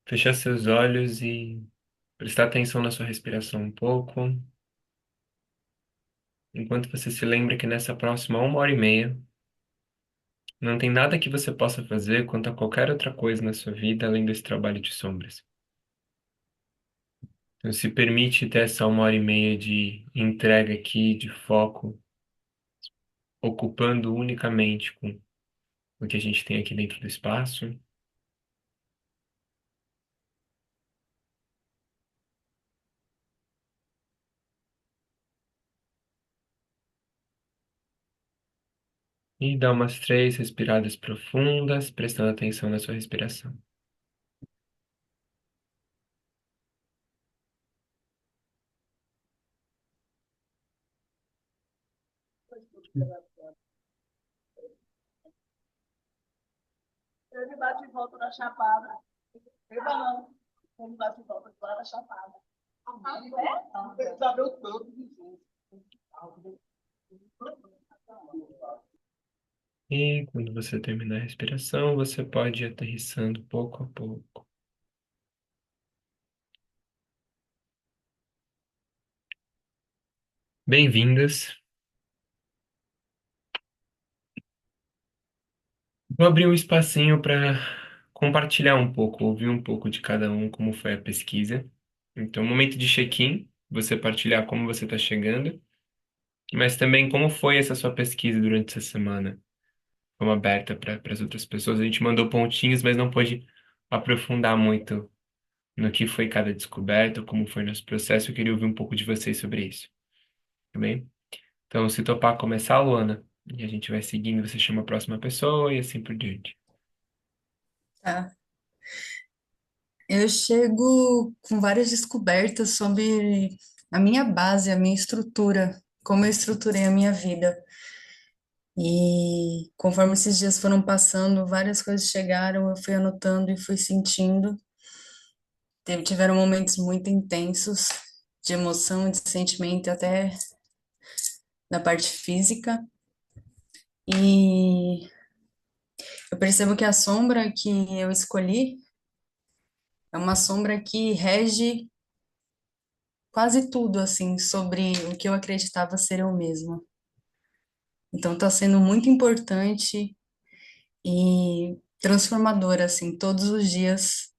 fechar seus olhos e prestar atenção na sua respiração um pouco, enquanto você se lembra que nessa próxima 1 hora e meia não tem nada que você possa fazer quanto a qualquer outra coisa na sua vida além desse trabalho de sombras. Então, se permite ter essa 1 hora e meia de entrega aqui, de foco, ocupando unicamente com o que a gente tem aqui dentro do espaço. E dá umas 3 respiradas profundas, prestando atenção na sua respiração. Ele bate e volta da Chapada. Eu não. Ele bate e volta lá da Chapada. É? Ele sabe o todo. E quando você terminar a respiração, você pode ir aterrissando pouco a pouco. Bem-vindas. Vou abrir um espacinho para compartilhar um pouco, ouvir um pouco de cada um, como foi a pesquisa. Então, momento de check-in, você partilhar como você está chegando, mas também como foi essa sua pesquisa durante essa semana. Como aberta para as outras pessoas. A gente mandou pontinhos, mas não pôde aprofundar muito no que foi cada descoberta, como foi nosso processo. Eu queria ouvir um pouco de vocês sobre isso, tá bem? Então, se topar começar, Luana, e a gente vai seguindo, você chama a próxima pessoa e assim por diante. Tá. Eu chego com várias descobertas sobre a minha base, a minha estrutura, como eu estruturei a minha vida. E conforme esses dias foram passando, várias coisas chegaram, eu fui anotando e fui sentindo. Tiveram momentos muito intensos de emoção, de sentimento, até da parte física. E eu percebo que a sombra que eu escolhi é uma sombra que rege quase tudo, assim, sobre o que eu acreditava ser eu mesma. Então, está sendo muito importante e transformador, assim, todos os dias,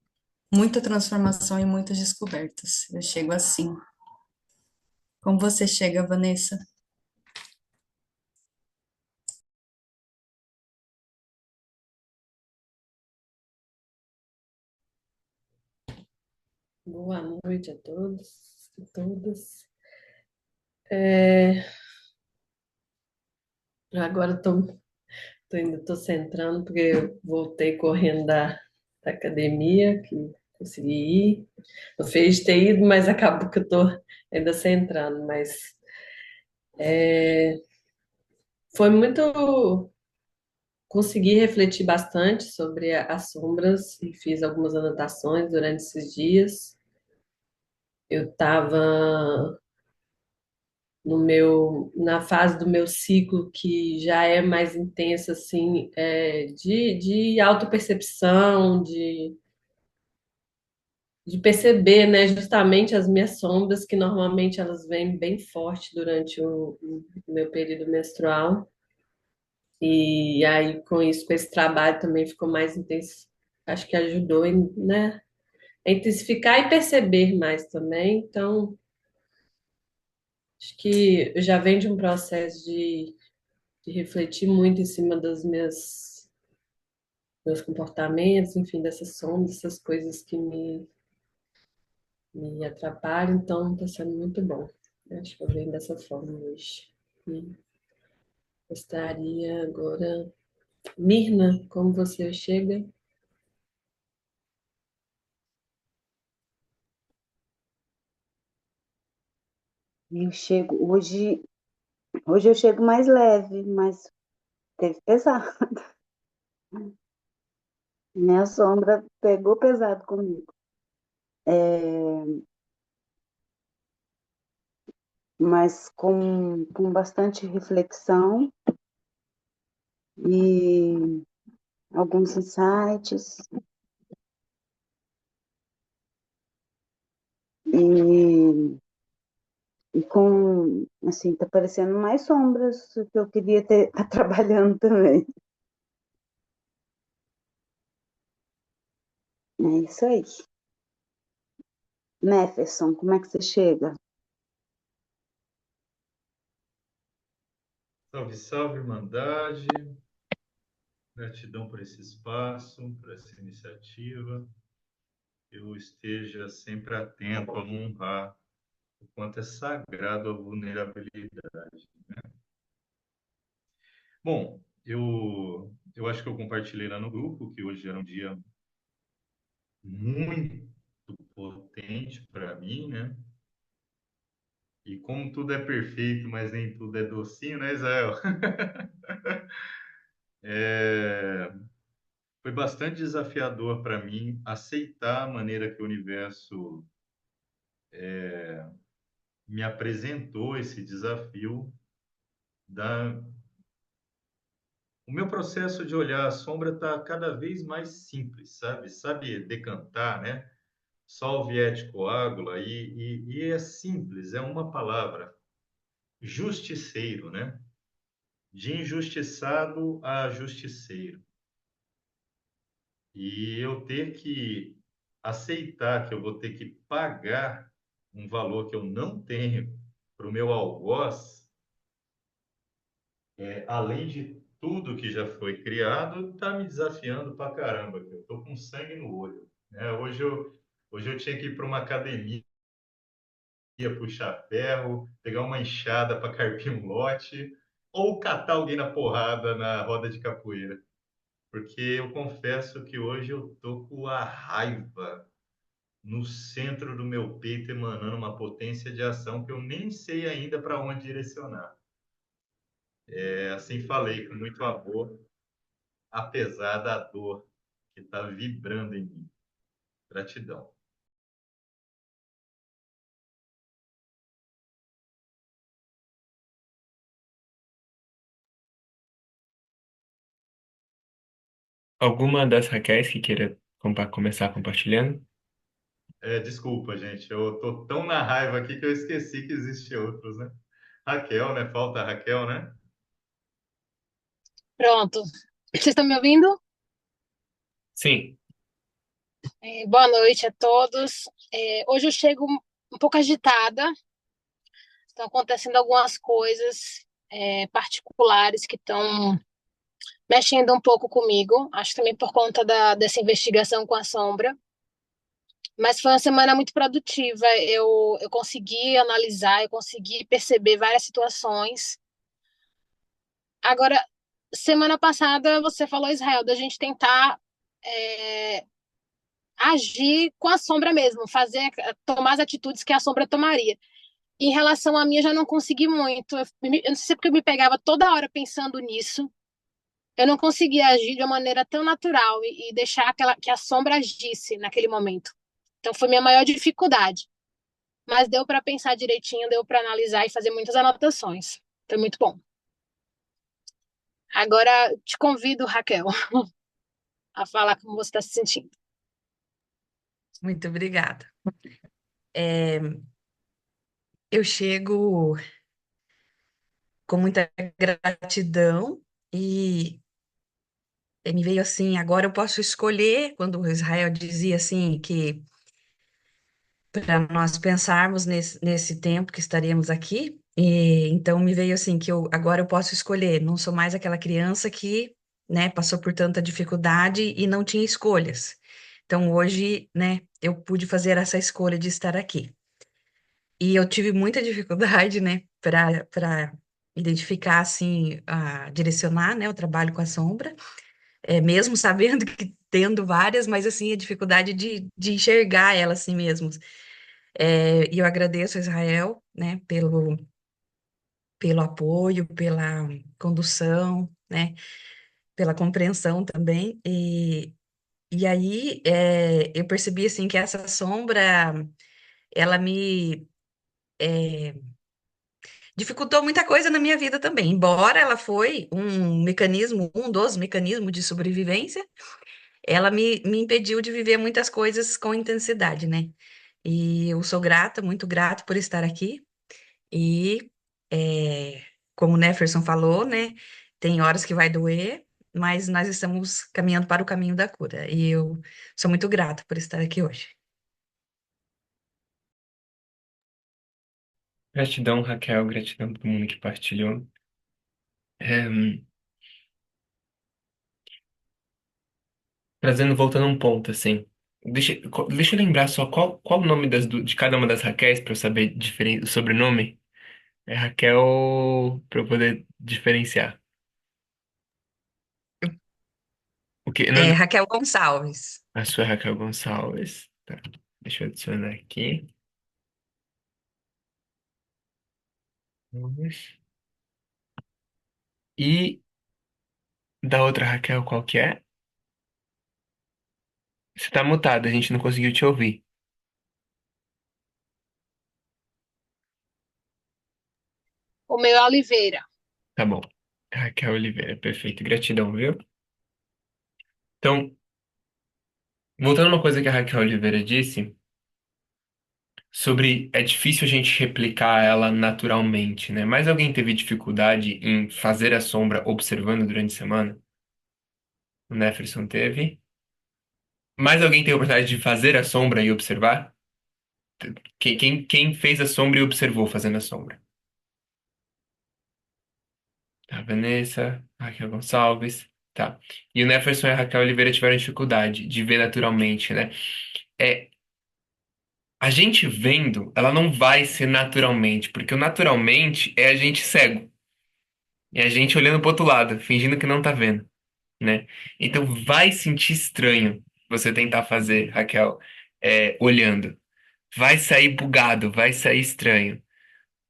muita transformação e muitas descobertas. Eu chego assim. Como você chega, Vanessa? Boa noite a todos e todas. É, agora ainda estou centrando, porque eu voltei correndo da academia, que consegui ir. Não fez ter ido, mas acabou que eu estou ainda centrando. Mas foi muito. Consegui refletir bastante sobre as sombras e fiz algumas anotações durante esses dias. Eu estava na fase do meu ciclo que já é mais intensa, assim, de autopercepção, de perceber, né, justamente as minhas sombras, que normalmente elas vêm bem forte durante o meu período menstrual. E aí, com isso, com esse trabalho também ficou mais intenso. Acho que ajudou, né, a intensificar e perceber mais também. Então, acho que eu já venho de um processo de refletir muito em cima das meus comportamentos, enfim, dessas sombras, dessas coisas que me atrapalham, então está sendo muito bom. Eu acho que eu venho dessa forma hoje. E gostaria agora, Mirna, como você chega? Hoje eu chego mais leve, mas teve pesado. Minha sombra pegou pesado comigo. É, mas com bastante reflexão e alguns insights. E, e com, assim, tá parecendo mais sombras que eu queria ter tá trabalhando também. É isso aí. Neferson, como é que você chega? Salve, salve, Irmandade. Gratidão por esse espaço, por essa iniciativa. Eu esteja sempre atento a honrar o quanto é sagrado a vulnerabilidade. Bom, eu acho que eu compartilhei lá no grupo que hoje era um dia muito potente para mim, né? E como tudo é perfeito, mas nem tudo é docinho, né, Israel? É, foi bastante desafiador para mim aceitar a maneira que o universo me apresentou esse desafio da o meu processo de olhar a sombra está cada vez mais simples, sabe? Sabe decantar, né? Sol viete coágula e é simples, é uma palavra, justiceiro, né? De injustiçado a justiceiro. E eu ter que aceitar que eu vou ter que pagar um valor que eu não tenho para o meu algoz, além de tudo que já foi criado, está me desafiando para caramba. Eu estou com sangue no olho, né? Hoje eu tinha que ir para uma academia, puxar ferro, pegar uma enxada para carpir um lote, ou catar alguém na porrada na roda de capoeira. Porque eu confesso que hoje eu tô com a raiva no centro do meu peito, emanando uma potência de ação que eu nem sei ainda para onde direcionar. É, assim falei, com muito amor, apesar da dor que está vibrando em mim. Gratidão. Alguma das Raquéis que queira começar compartilhando? Desculpa, gente, eu tô tão na raiva aqui que eu esqueci que existem outros, né? Raquel, né? Falta a Raquel, né? Pronto. Vocês estão me ouvindo? Sim. Boa noite a todos. Hoje eu chego um pouco agitada. Estão acontecendo algumas coisas particulares que estão mexendo um pouco comigo. Acho também por conta dessa investigação com a Sombra. Mas foi uma semana muito produtiva. Eu consegui analisar, eu consegui perceber várias situações. Agora, semana passada você falou, Israel, da gente tentar agir com a sombra mesmo, tomar as atitudes que a sombra tomaria. Em relação a mim, eu já não consegui muito. Eu não sei se é porque eu me pegava toda hora pensando nisso. Eu não conseguia agir de uma maneira tão natural e deixar que a sombra agisse naquele momento. Então foi minha maior dificuldade. Mas deu para pensar direitinho, deu para analisar e fazer muitas anotações. Foi muito bom. Agora te convido, Raquel, a falar como você está se sentindo. Muito obrigada. É, eu chego com muita gratidão e me veio assim, agora eu posso escolher, quando o Israel dizia assim, que para nós pensarmos nesse tempo que estaremos aqui, e então me veio assim, que agora eu posso escolher, não sou mais aquela criança que, né, passou por tanta dificuldade e não tinha escolhas. Então hoje, né, eu pude fazer essa escolha de estar aqui. E eu tive muita dificuldade, né, para identificar, assim, direcionar, né, o trabalho com a sombra, mesmo sabendo que tendo várias, mas, assim, a dificuldade de enxergar ela assim mesmo. E eu agradeço a Israel, né, pelo apoio, pela condução, né, pela compreensão também. E aí, eu percebi, assim, que essa sombra, ela me dificultou muita coisa na minha vida também, embora ela foi um dos mecanismos de sobrevivência, ela me impediu de viver muitas coisas com intensidade, né? E eu sou grata, muito grata por estar aqui. E, é, como o Neferson falou, né, tem horas que vai doer, mas nós estamos caminhando para o caminho da cura. E eu sou muito grata por estar aqui hoje. Gratidão, Raquel, gratidão todo mundo que partilhou. É, voltando a um ponto, assim. Deixa eu lembrar só qual o nome de cada uma das Raquéis para eu saber o sobrenome. É Raquel para eu poder diferenciar. O que? Não, É, Raquel Gonçalves. a sua é Raquel Gonçalves. Tá. Deixa eu adicionar aqui. E da outra Raquel, qual que é? Você tá mutada, a gente não conseguiu te ouvir. O meu é Oliveira. Tá bom. Raquel Oliveira, perfeito. Gratidão, viu? Então, voltando a uma coisa que a Raquel Oliveira disse, sobre é difícil a gente replicar ela naturalmente, né? Mas alguém teve dificuldade em fazer a sombra observando durante a semana? O Neferson teve. Mais alguém teve a oportunidade de fazer a sombra e observar? Quem fez a sombra e observou fazendo a sombra? Tá, Vanessa, Raquel Gonçalves. Tá. E o Neferson e a Raquel Oliveira tiveram dificuldade de ver naturalmente, né? É, a gente vendo, ela não vai ser naturalmente, porque o naturalmente é a gente cego. É a gente olhando pro outro lado, fingindo que não tá vendo, né? Então vai sentir estranho você tentar fazer, Raquel, olhando. Vai sair bugado, vai sair estranho.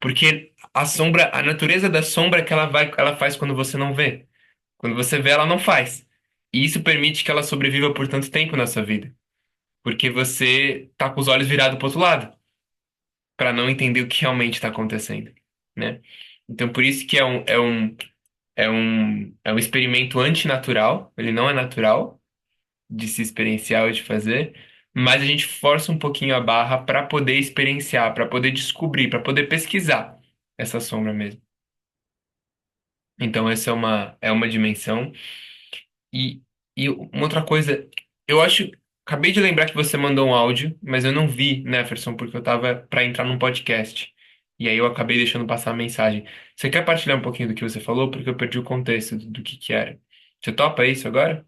Porque a natureza da sombra é que ela faz quando você não vê. Quando você vê, ela não faz. E isso permite que ela sobreviva por tanto tempo na sua vida. Porque você tá com os olhos virados pro outro lado, para não entender o que realmente está acontecendo, né? Então, por isso que é um experimento antinatural, ele não é natural de se experienciar ou de fazer, mas a gente força um pouquinho a barra para poder experienciar, para poder descobrir, para poder pesquisar essa sombra mesmo. Então, essa é uma dimensão. E, e uma outra coisa, eu acho. Acabei de lembrar que você mandou um áudio, mas eu não vi, Neferson, porque eu tava para entrar num podcast. E aí eu acabei deixando passar a mensagem. Você quer partilhar um pouquinho do que você falou? Porque eu perdi o contexto do que era. Você topa isso agora?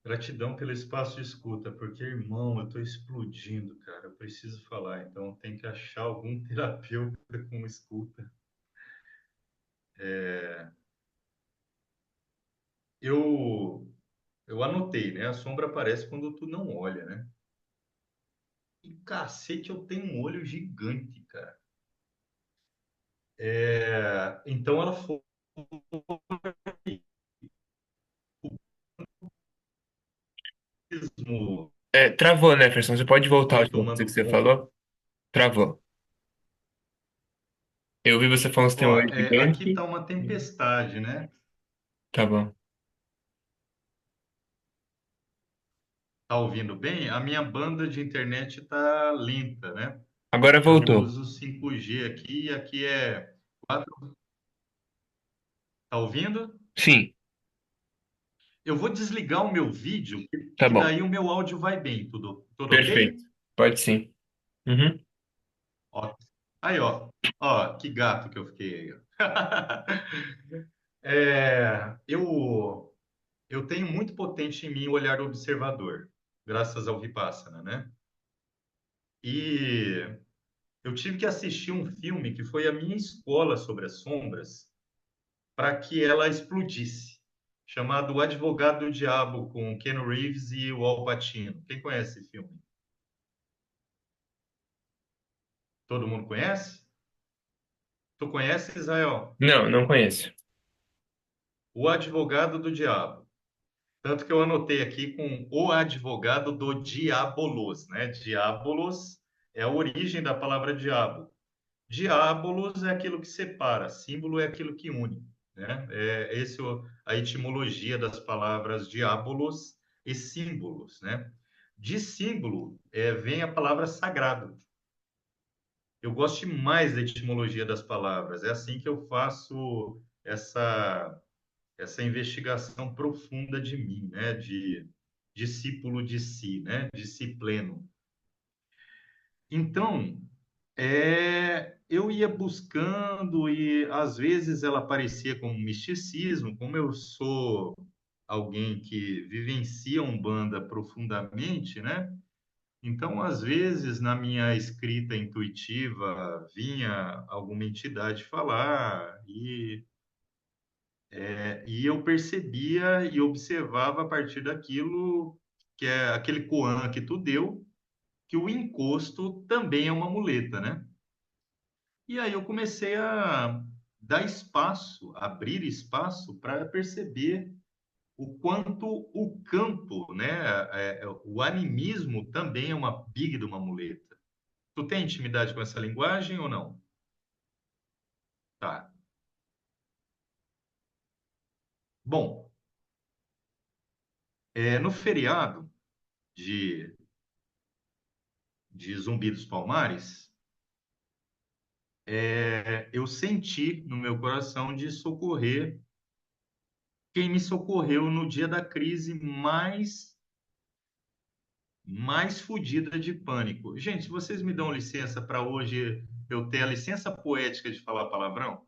Gratidão pelo espaço de escuta, porque, irmão, eu estou explodindo, cara. Eu preciso falar, então tem que achar algum terapeuta com escuta. É, eu, eu anotei, né? A sombra aparece quando tu não olha, né? E cacete, eu tenho um olho gigante, cara. Então ela foi mesmo, Travou, Neferson. Você pode voltar a foi última coisa que tomando você conta. falou? Travou. Eu ouvi você falando que você tem um Ó, olho aqui gigante. tá uma tempestade, né? Tá bom. Tá ouvindo bem? A minha banda de internet tá lenta, né? Agora Eu voltou. uso 5G aqui e aqui é 4. Tá ouvindo? Sim, Eu vou desligar o meu vídeo, tá que bom. daí o meu áudio vai bem. Tudo ok? Perfeito. Pode sim. Uhum. Ó. Aí, ó. Ó, que gato que eu fiquei aí, ó. Eu tenho muito potente em mim o olhar observador, graças ao Vipassana, né? E eu tive que assistir um filme que foi a minha escola sobre as sombras para que ela explodisse, chamado O Advogado do Diabo, com Ken Reeves e o Al Pacino. Quem conhece esse filme? Todo mundo conhece? Tu conhece, Israel? Não, não conheço. O Advogado do Diabo. Tanto que eu anotei aqui com o advogado do diabolos, né? Diabolos é a origem da palavra diabo. Diabolos é aquilo que separa, símbolo é aquilo que une, né? É esse a etimologia das palavras diabolos e símbolos, né? De símbolo, vem a palavra sagrado. Eu gosto demais da etimologia das palavras. É assim que eu faço essa investigação profunda de mim, né? De discípulo de si, né? Discipleno. Então, eu ia buscando e às vezes ela aparecia como misticismo, como eu sou alguém que vivencia a Umbanda profundamente, né? Então, às vezes, na minha escrita intuitiva, vinha alguma entidade falar e eu percebia e observava a partir daquilo que é aquele koan que tu deu, que o encosto também é uma muleta, né? E aí eu comecei a dar espaço, abrir espaço para perceber o quanto o campo, né, o animismo também é uma big de uma muleta. Tu tem intimidade com essa linguagem ou não? Tá. Bom, no feriado de, de Zumbi dos Palmares, eu senti no meu coração de socorrer quem me socorreu no dia da crise mais fodida de pânico. Gente, vocês me dão licença para hoje eu ter a licença poética de falar palavrão?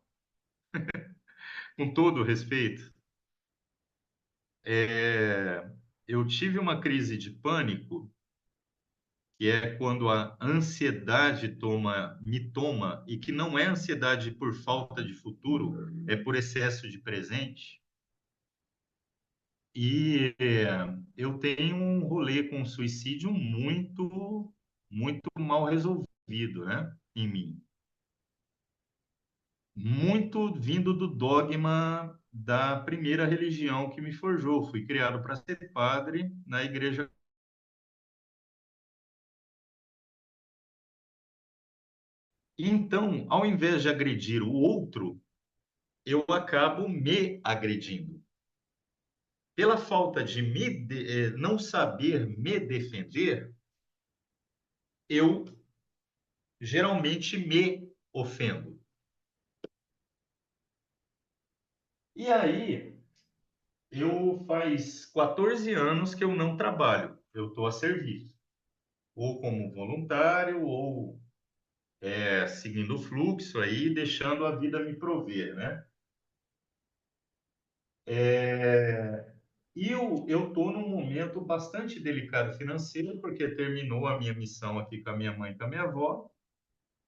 Com todo o respeito. É, eu tive uma crise de pânico, que é quando a ansiedade me toma, e que não é ansiedade por falta de futuro, é por excesso de presente. E eu tenho um rolê com suicídio muito mal resolvido, né, em mim. Muito vindo do dogma da primeira religião que me forjou. Fui criado para ser padre na igreja. Então, ao invés de agredir o outro, eu acabo me agredindo. Pela falta de não saber me defender, eu geralmente me ofendo. E aí, eu faz 14 anos que eu não trabalho, eu estou a serviço, ou como voluntário, ou seguindo o fluxo aí, deixando a vida me prover, né? E eu estou num momento bastante delicado financeiro, porque terminou a minha missão aqui com a minha mãe e com a minha avó.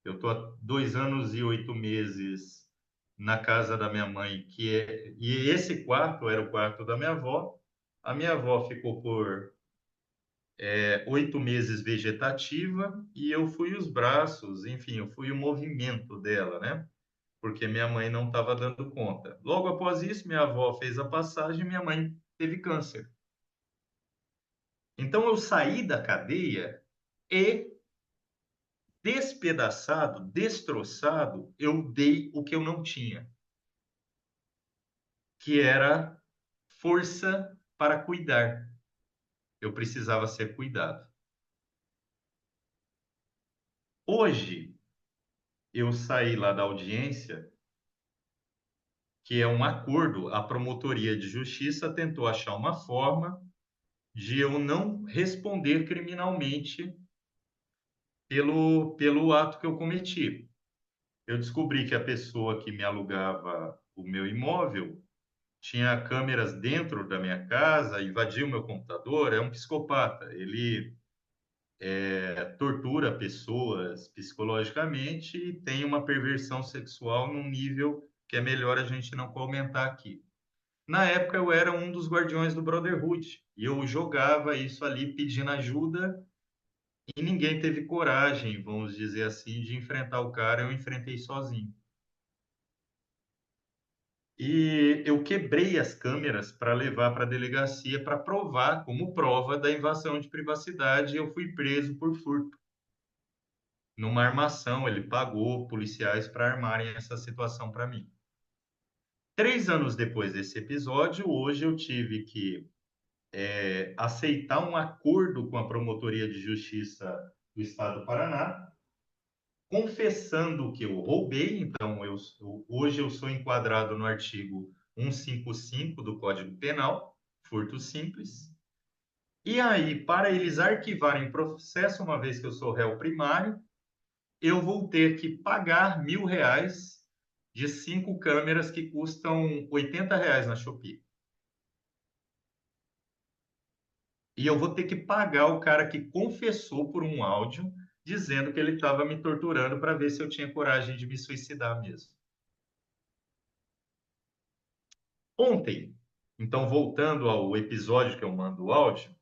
Eu estou há 2 anos e 8 meses na casa da minha mãe, e esse quarto era o quarto da minha avó. A minha avó ficou por 8 meses vegetativa e eu fui os braços, enfim, eu fui o movimento dela, né? Porque minha mãe não estava dando conta. Logo após isso, minha avó fez a passagem e minha mãe teve câncer. Então eu saí da cadeia e despedaçado, destroçado, eu dei o que eu não tinha, que era força para cuidar. Eu precisava ser cuidado. Hoje, eu saí lá da audiência, que é um acordo, a Promotoria de Justiça tentou achar uma forma de eu não responder criminalmente pelo ato que eu cometi. Eu descobri que a pessoa que me alugava o meu imóvel tinha câmeras dentro da minha casa, invadiu meu computador, é um psicopata. Ele tortura pessoas psicologicamente e tem uma perversão sexual num nível que é melhor a gente não comentar aqui. Na época eu era um dos guardiões do Brotherhood e eu jogava isso ali pedindo ajuda e ninguém teve coragem, vamos dizer assim, de enfrentar o cara. Eu enfrentei sozinho. E eu quebrei as câmeras para levar para a delegacia para provar, como prova da invasão de privacidade, eu fui preso por furto. Numa armação, ele pagou policiais para armarem essa situação para mim. 3 anos depois desse episódio, hoje eu tive que aceitar um acordo com a Promotoria de Justiça do Estado do Paraná, confessando que eu roubei. Então, hoje eu sou enquadrado no artigo 155 do Código Penal, furto simples. E aí, para eles arquivarem o processo, uma vez que eu sou réu primário, eu vou ter que pagar R$ 1.000 de 5 câmeras que custam R$ 80 na Shopee. E eu vou ter que pagar o cara que confessou por um áudio dizendo que ele estava me torturando para ver se eu tinha coragem de me suicidar mesmo. Ontem, então voltando ao episódio que eu mando o áudio,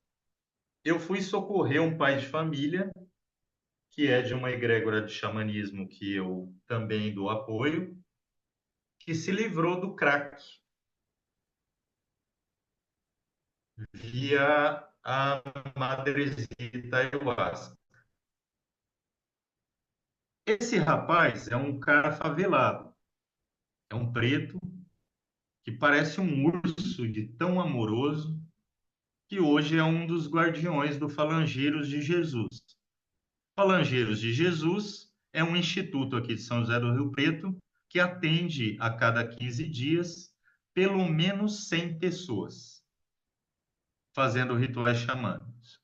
eu fui socorrer um pai de família que é de uma egrégora de xamanismo que eu também dou apoio, que se livrou do crack via a madresita ayahuasca. Esse rapaz é um cara favelado, é um preto que parece um urso de tão amoroso que hoje é um dos guardiões do Falangeiros de Jesus. Falangeiros de Jesus é um instituto aqui de São José do Rio Preto que atende a cada 15 dias pelo menos 100 pessoas fazendo rituais xamânicos.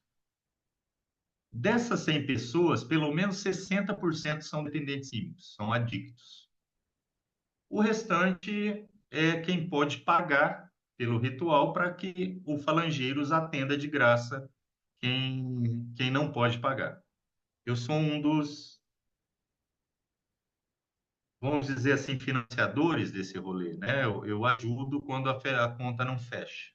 Dessas 100 pessoas, pelo menos 60% são dependentes químicos, são adictos. O restante é quem pode pagar pelo ritual para que o Falangeiros atenda de graça quem não pode pagar. Eu sou um dos, vamos dizer assim, financiadores desse rolê, né? Eu ajudo quando a conta não fecha,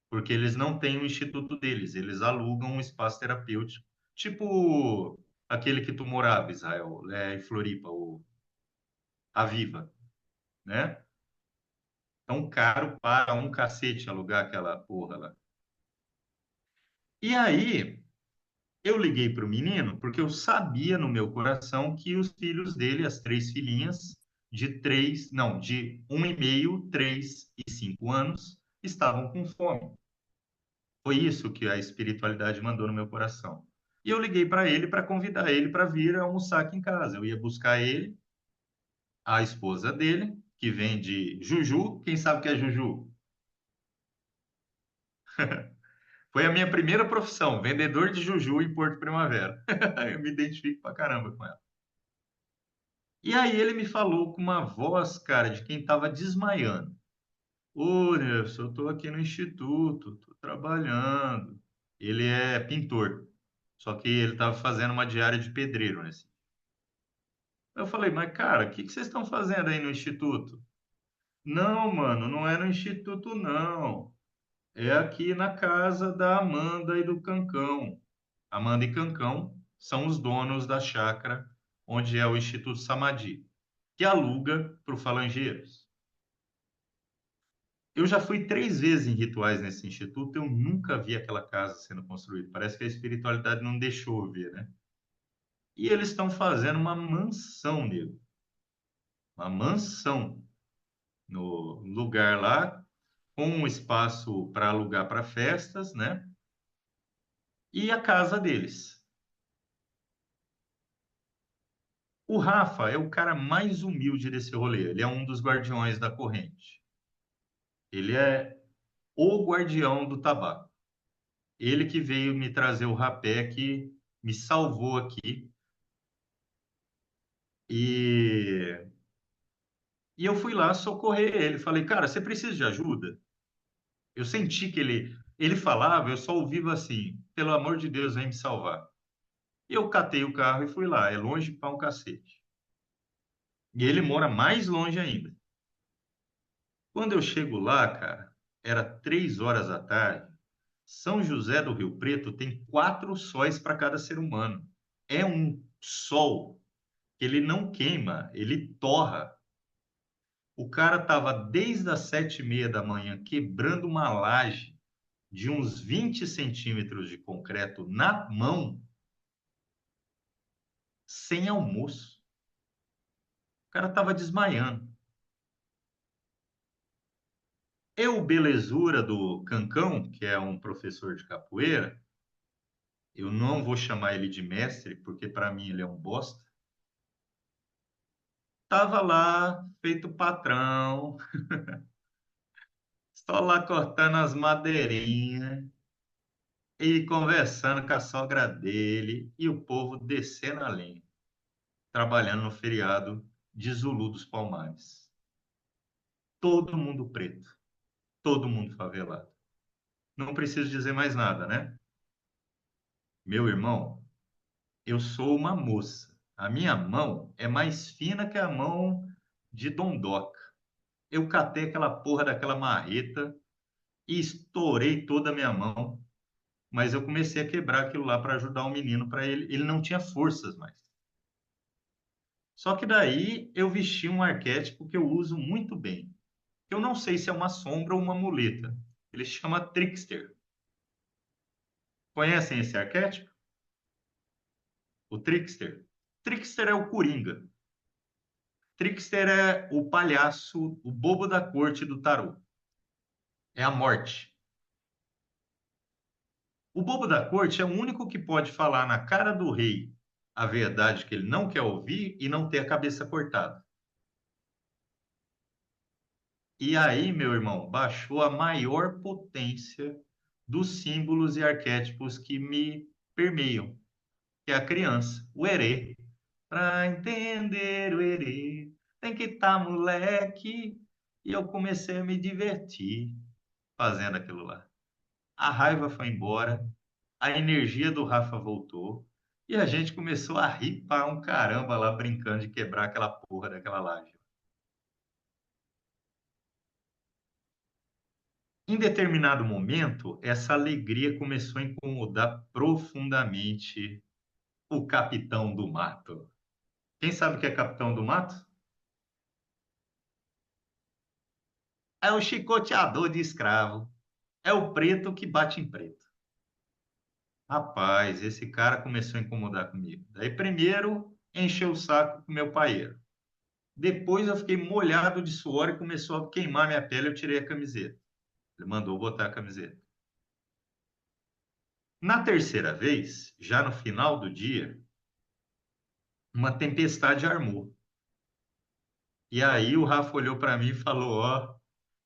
porque eles não têm o instituto deles, eles alugam um espaço terapêutico, tipo aquele que tu morava, Israel, em Floripa, a Viva, né? Tão caro para um cacete alugar aquela porra lá. E aí, eu liguei para o menino porque eu sabia no meu coração que os filhos dele, as três filhinhas, de 1,5, 3 e 5 anos, estavam com fome. Foi isso que a espiritualidade mandou no meu coração. E eu liguei para ele para convidar ele para vir almoçar aqui em casa. Eu ia buscar ele, a esposa dele, que vende Juju. Quem sabe o que é Juju? Foi a minha primeira profissão, vendedor de Juju em Porto Primavera. Eu me identifico pra caramba com ela. E aí ele me falou com uma voz, cara, de quem estava desmaiando. Ô, Nelson, eu estou aqui no instituto, estou trabalhando. Ele é pintor, só que ele estava fazendo uma diária de pedreiro, né? Eu falei, mas cara, o que que vocês estão fazendo aí no instituto? Não, mano, não é no instituto, não. É aqui na casa da Amanda e do Cancão. Amanda e Cancão são os donos da chácara onde é o Instituto Samadhi, que aluga para o Falangeiros. Eu já fui 3 vezes em rituais nesse instituto, eu nunca vi aquela casa sendo construída. Parece que a espiritualidade não deixou eu ver, né? E eles estão fazendo uma mansão, nego. Uma mansão no lugar lá, com um espaço para alugar para festas, né? E a casa deles. O Rafa é o cara mais humilde desse rolê. Ele é um dos guardiões da corrente. Ele é o guardião do tabaco. Ele que veio me trazer o rapé que me salvou aqui. E, e eu fui lá socorrer ele. Falei, cara, você precisa de ajuda? Eu senti que ele falava, eu só ouvia assim, pelo amor de Deus, vem me salvar. E eu catei o carro e fui lá. É longe para um cacete. E ele mora mais longe ainda. Quando eu chego lá, cara, era 3 horas da tarde. São José do Rio Preto tem 4 sóis para cada ser humano. É um sol que ele não queima, ele torra. O cara tava desde as 7h30 da manhã quebrando uma laje de uns 20 centímetros de concreto na mão, sem almoço. O cara tava desmaiando. Eu, belezura do Cancão, que é um professor de capoeira, eu não vou chamar ele de mestre, porque para mim ele é um bosta. Tava lá, feito patrão, só lá cortando as madeirinhas e conversando com a sogra dele e o povo descendo a lenha, trabalhando no feriado de Zulu dos Palmares. Todo mundo preto, todo mundo favelado. Não preciso dizer mais nada, né? Meu irmão, eu sou uma moça. A minha mão é mais fina que a mão de Dondoca. Eu catei aquela porra daquela marreta e estourei toda a minha mão, mas eu comecei a quebrar aquilo lá para ajudar o menino, para ele não tinha forças mais. Só que daí eu vesti um arquétipo que eu uso muito bem. Eu não sei se é uma sombra ou uma muleta. Ele se chama Trickster. Conhecem esse arquétipo? O Trickster. Trickster é o Coringa. Trickster é o palhaço, o bobo da corte do tarô. É a morte. O bobo da corte é o único que pode falar na cara do rei a verdade que ele não quer ouvir e não ter a cabeça cortada. E aí, meu irmão, baixou a maior potência dos símbolos e arquétipos que me permeiam, que é a criança, o herê. Para entender o herê, tem que estar moleque. E eu comecei a me divertir fazendo aquilo lá. A raiva foi embora, a energia do Rafa voltou e a gente começou a rir para um caramba lá brincando de quebrar aquela porra daquela laje. Em determinado momento, essa alegria começou a incomodar profundamente o capitão do mato. Quem sabe o que é capitão do mato? É o chicoteador de escravo. É o preto que bate em preto. Rapaz, esse cara começou a incomodar comigo. Daí, primeiro, encheu o saco com meu paieiro. Depois, eu fiquei molhado de suor e começou a queimar minha pele. Eu tirei a camiseta. Ele mandou botar a camiseta. Na terceira vez, já no final do dia, uma tempestade armou. E aí o Rafa olhou para mim e falou: Ó,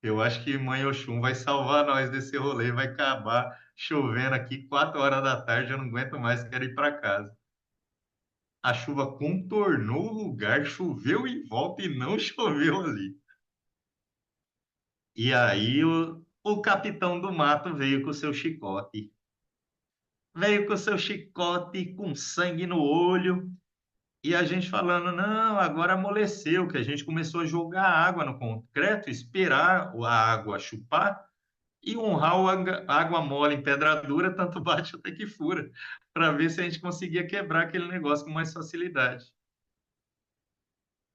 eu acho que Mãe Oxum vai salvar nós desse rolê, vai acabar chovendo aqui 4 horas da tarde, eu não aguento mais, quero ir para casa. A chuva contornou o lugar, choveu em volta e não choveu ali. E aí o capitão do mato veio com o seu chicote. Veio com o seu chicote com sangue no olho. E a gente falando, não, agora amoleceu, que a gente começou a jogar água no concreto, esperar a água chupar e honrar a água mole em pedra dura, tanto bate até que fura, para ver se a gente conseguia quebrar aquele negócio com mais facilidade.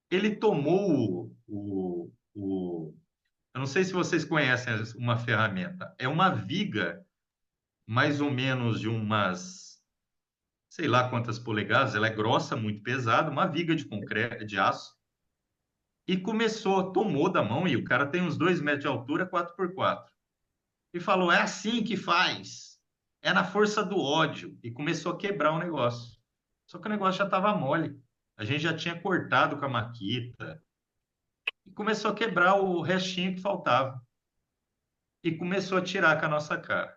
Ele tomou eu não sei se vocês conhecem uma ferramenta, é uma viga mais ou menos de umas, sei lá quantas polegadas, ela é grossa, muito pesada, uma viga de concreto, de aço, e começou, tomou da mão, e o cara tem uns 2 metros de altura, 4x4. E falou: é assim que faz. É na força do ódio. E começou a quebrar o negócio. Só que o negócio já estava mole. A gente já tinha cortado com a maquita. E começou a quebrar o restinho que faltava. E começou a tirar com a nossa cara.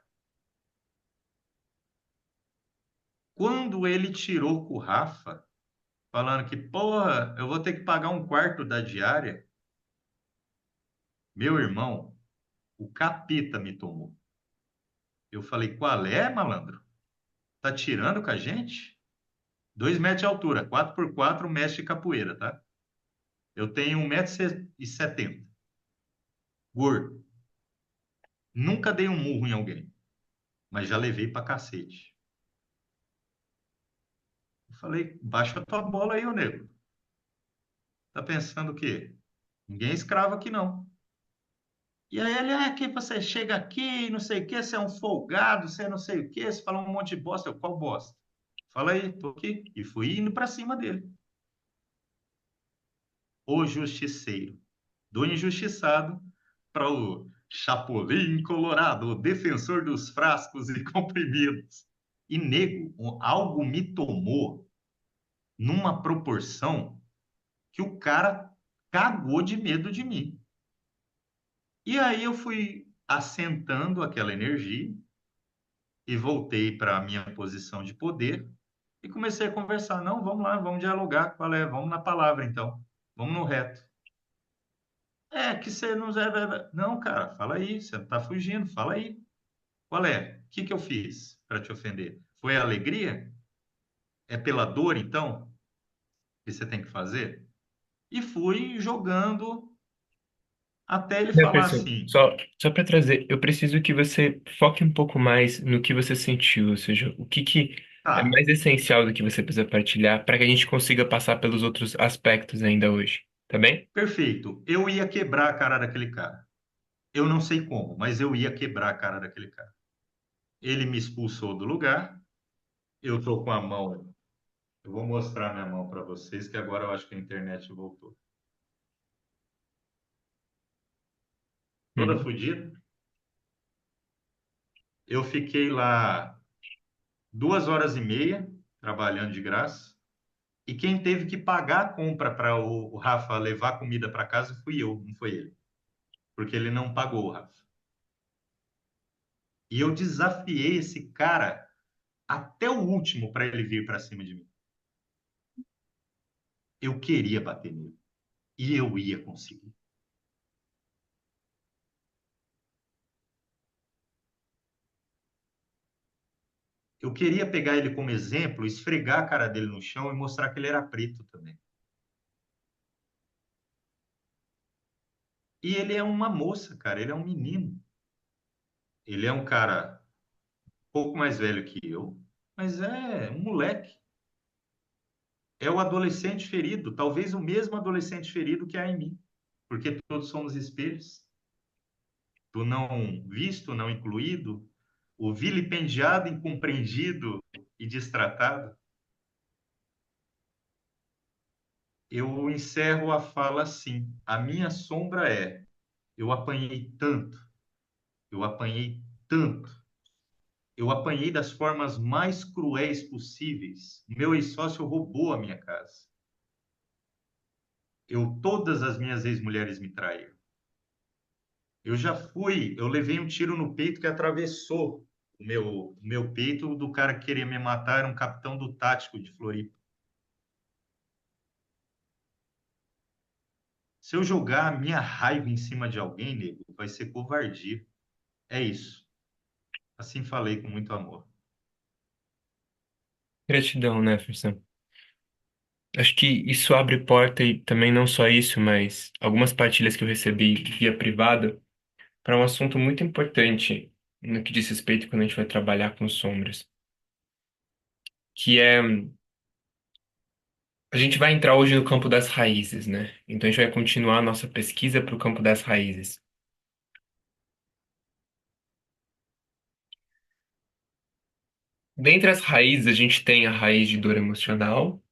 Quando ele tirou com o Rafa, falando que, porra, eu vou ter que pagar um quarto da diária, meu irmão, o capeta me tomou. Eu falei: qual é, malandro? Tá tirando com a gente? 2 metros de altura, 4x4, mestre de capoeira, tá? Eu tenho 1,70 m, gordo. Nunca dei um murro em alguém, mas já levei pra cacete. Eu falei: baixa a tua bola aí, ô nego. Tá pensando o quê? Ninguém é escravo aqui, não. E aí ele: que você chega aqui, não sei o quê, você é um folgado, você é não sei o quê, você fala um monte de bosta. Eu: qual bosta? Fala aí, tô aqui. E fui indo pra cima dele. O justiceiro. Do injustiçado para o Chapolin Colorado, defensor dos frascos e comprimidos. E, nego, algo me tomou numa proporção que o cara cagou de medo de mim. E aí eu fui assentando aquela energia e voltei para a minha posição de poder e comecei a conversar. Não, vamos lá, vamos dialogar. Qual é? Vamos na palavra, então. Vamos no reto. É que você não... Não, cara, fala aí. Você tá fugindo, fala aí. Qual é? O que que eu fiz para te ofender? Foi a alegria? É pela dor, então, que você tem que fazer? E fui jogando até ele falar Jefferson, assim, só para trazer, eu preciso que você foque um pouco mais no que você sentiu, ou seja, o que que é tá, mais essencial do que você precisa partilhar para que a gente consiga passar pelos outros aspectos ainda hoje, tá bem? perfeito, eu ia quebrar a cara daquele cara. Eu não sei como, mas eu ia quebrar a cara daquele cara. Ele me expulsou do lugar, eu tô com a mão, eu vou mostrar minha mão para vocês, que agora eu acho que a internet voltou. Toda Uhum. fodida. Eu fiquei lá 2 horas e meia trabalhando de graça. E quem teve que pagar a compra para o Rafa levar comida para casa fui eu, não foi ele. Porque ele não pagou o Rafa. E eu desafiei esse cara até o último para ele vir para cima de mim. Eu queria bater nele. E eu ia conseguir. Eu queria pegar ele como exemplo, esfregar a cara dele no chão e mostrar que ele era preto também. E ele é uma moça, cara. Ele é um menino. Ele é um cara um pouco mais velho que eu, mas é um moleque. É o adolescente ferido, talvez o mesmo adolescente ferido que há em mim, porque todos somos espelhos. Do não visto, não incluído, o vilipendiado, incompreendido e destratado. Eu encerro a fala assim: a minha sombra é: eu apanhei tanto, eu apanhei tanto, eu apanhei das formas mais cruéis possíveis. Meu ex-sócio roubou a minha casa. Todas as minhas ex-mulheres me traíram. Eu levei um tiro no peito que atravessou o meu peito do cara que queria me matar, era um capitão do Tático de Floripa. Se eu jogar a minha raiva em cima de alguém, nego, vai ser covardia. É isso. Assim falei com muito amor. Gratidão, né, Fersan? Acho que isso abre porta e também não só isso, mas algumas partilhas que eu recebi via privada para um assunto muito importante no que diz respeito quando a gente vai trabalhar com sombras, que é a gente vai entrar hoje no campo das raízes, né? Então a gente vai continuar a nossa pesquisa para o campo das raízes. Dentre as raízes, a gente tem a raiz de dor emocional,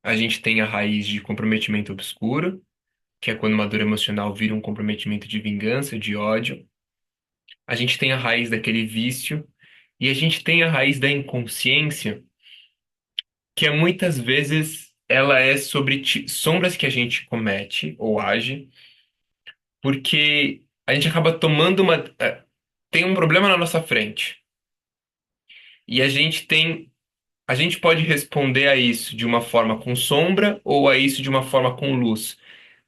a gente tem a raiz de comprometimento obscuro, que é quando uma dor emocional vira um comprometimento de vingança, de ódio. A gente tem a raiz daquele vício, e a gente tem a raiz da inconsciência, que é muitas vezes ela é sobre sombras que a gente comete ou age, porque a gente acaba tomando uma. Tem um problema na nossa frente. E a gente pode responder a isso de uma forma com sombra ou a isso de uma forma com luz.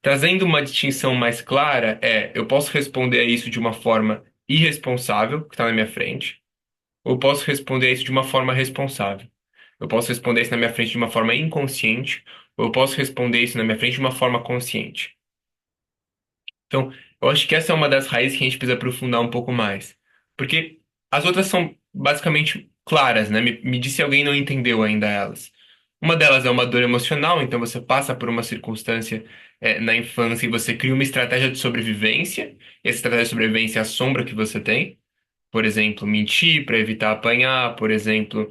Trazendo uma distinção mais clara, eu posso responder a isso de uma forma irresponsável, que está na minha frente, ou eu posso responder a isso de uma forma responsável. Eu posso responder isso na minha frente de uma forma inconsciente, ou eu posso responder isso na minha frente de uma forma consciente. Então, eu acho que essa é uma das raízes que a gente precisa aprofundar um pouco mais. Porque as outras são basicamente claras, né? Me diz se alguém não entendeu ainda elas. Uma delas é uma dor emocional, então você passa por uma circunstância, na infância e você cria uma estratégia de sobrevivência. E essa estratégia de sobrevivência é a sombra que você tem. Por exemplo, mentir para evitar apanhar, por exemplo,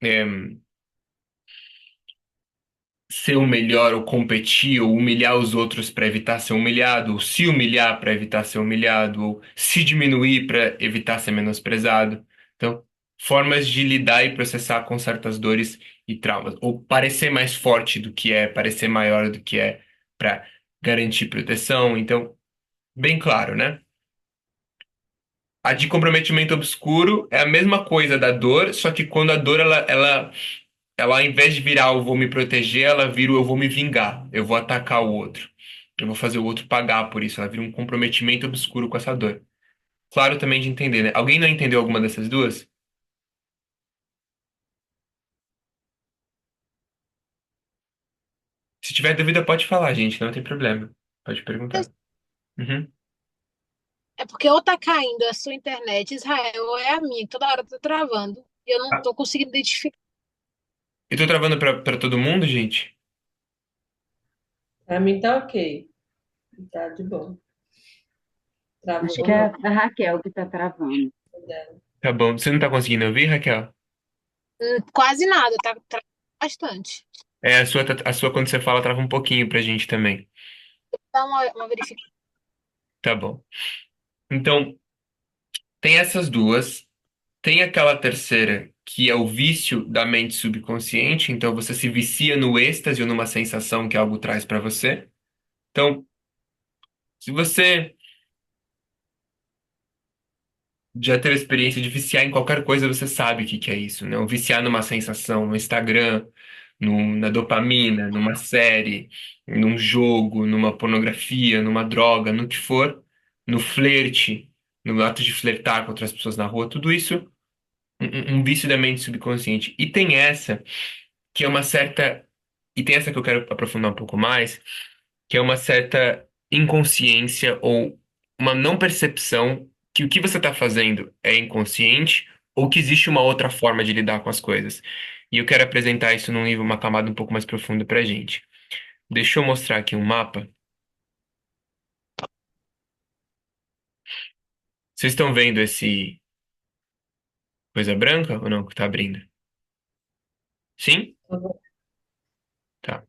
é, ser o melhor ou competir ou humilhar os outros para evitar ser humilhado, ou se humilhar para evitar ser humilhado, ou se diminuir para evitar ser menosprezado. Então, formas de lidar e processar com certas dores e traumas, ou parecer mais forte do que é, parecer maior do que é para garantir proteção. Então, bem claro, né? A de comprometimento obscuro é a mesma coisa da dor, só que quando a dor ela, ao invés de virar eu vou me proteger, ela vira o eu vou me vingar, eu vou atacar o outro, eu vou fazer o outro pagar por isso, ela vira um comprometimento obscuro com essa dor. Claro também de entender, né? Alguém não entendeu alguma dessas duas? Se tiver dúvida, pode falar, gente, não tem problema. Pode perguntar. Uhum. É porque ou tá caindo a sua internet, Israel, ou é a minha, que toda hora tá travando. E eu não Ah, tô conseguindo identificar. eu tô travando pra todo mundo, gente? Pra mim tá ok. Tá de bom. Acho Travou que é não. a Raquel que está travando. Tá bom. Você não tá conseguindo ouvir, Raquel? Quase nada, tá travando bastante. É, a sua, quando você fala, trava um pouquinho pra gente também. Dá uma verificação. Tá bom. Então, tem essas duas. Tem aquela terceira, que é o vício da mente subconsciente, então você se vicia no êxtase ou numa sensação que algo traz para você. Então, se você já teve a experiência de viciar em qualquer coisa, você sabe o que que é isso, né? O viciar numa sensação, no Instagram, na dopamina, numa série, num jogo, numa pornografia, numa droga, no que for, no flerte, no ato de flertar com outras pessoas na rua, tudo isso, um vício da mente subconsciente. E tem essa que é uma certa. E tem essa que eu quero aprofundar um pouco mais, que é uma certa inconsciência ou uma não percepção que o que você está fazendo é inconsciente ou que existe uma outra forma de lidar com as coisas. E eu quero apresentar isso num nível, uma camada um pouco mais profunda pra gente. Deixa eu mostrar aqui um mapa. Vocês estão vendo esse coisa branca ou não que tá abrindo? Sim? Tá.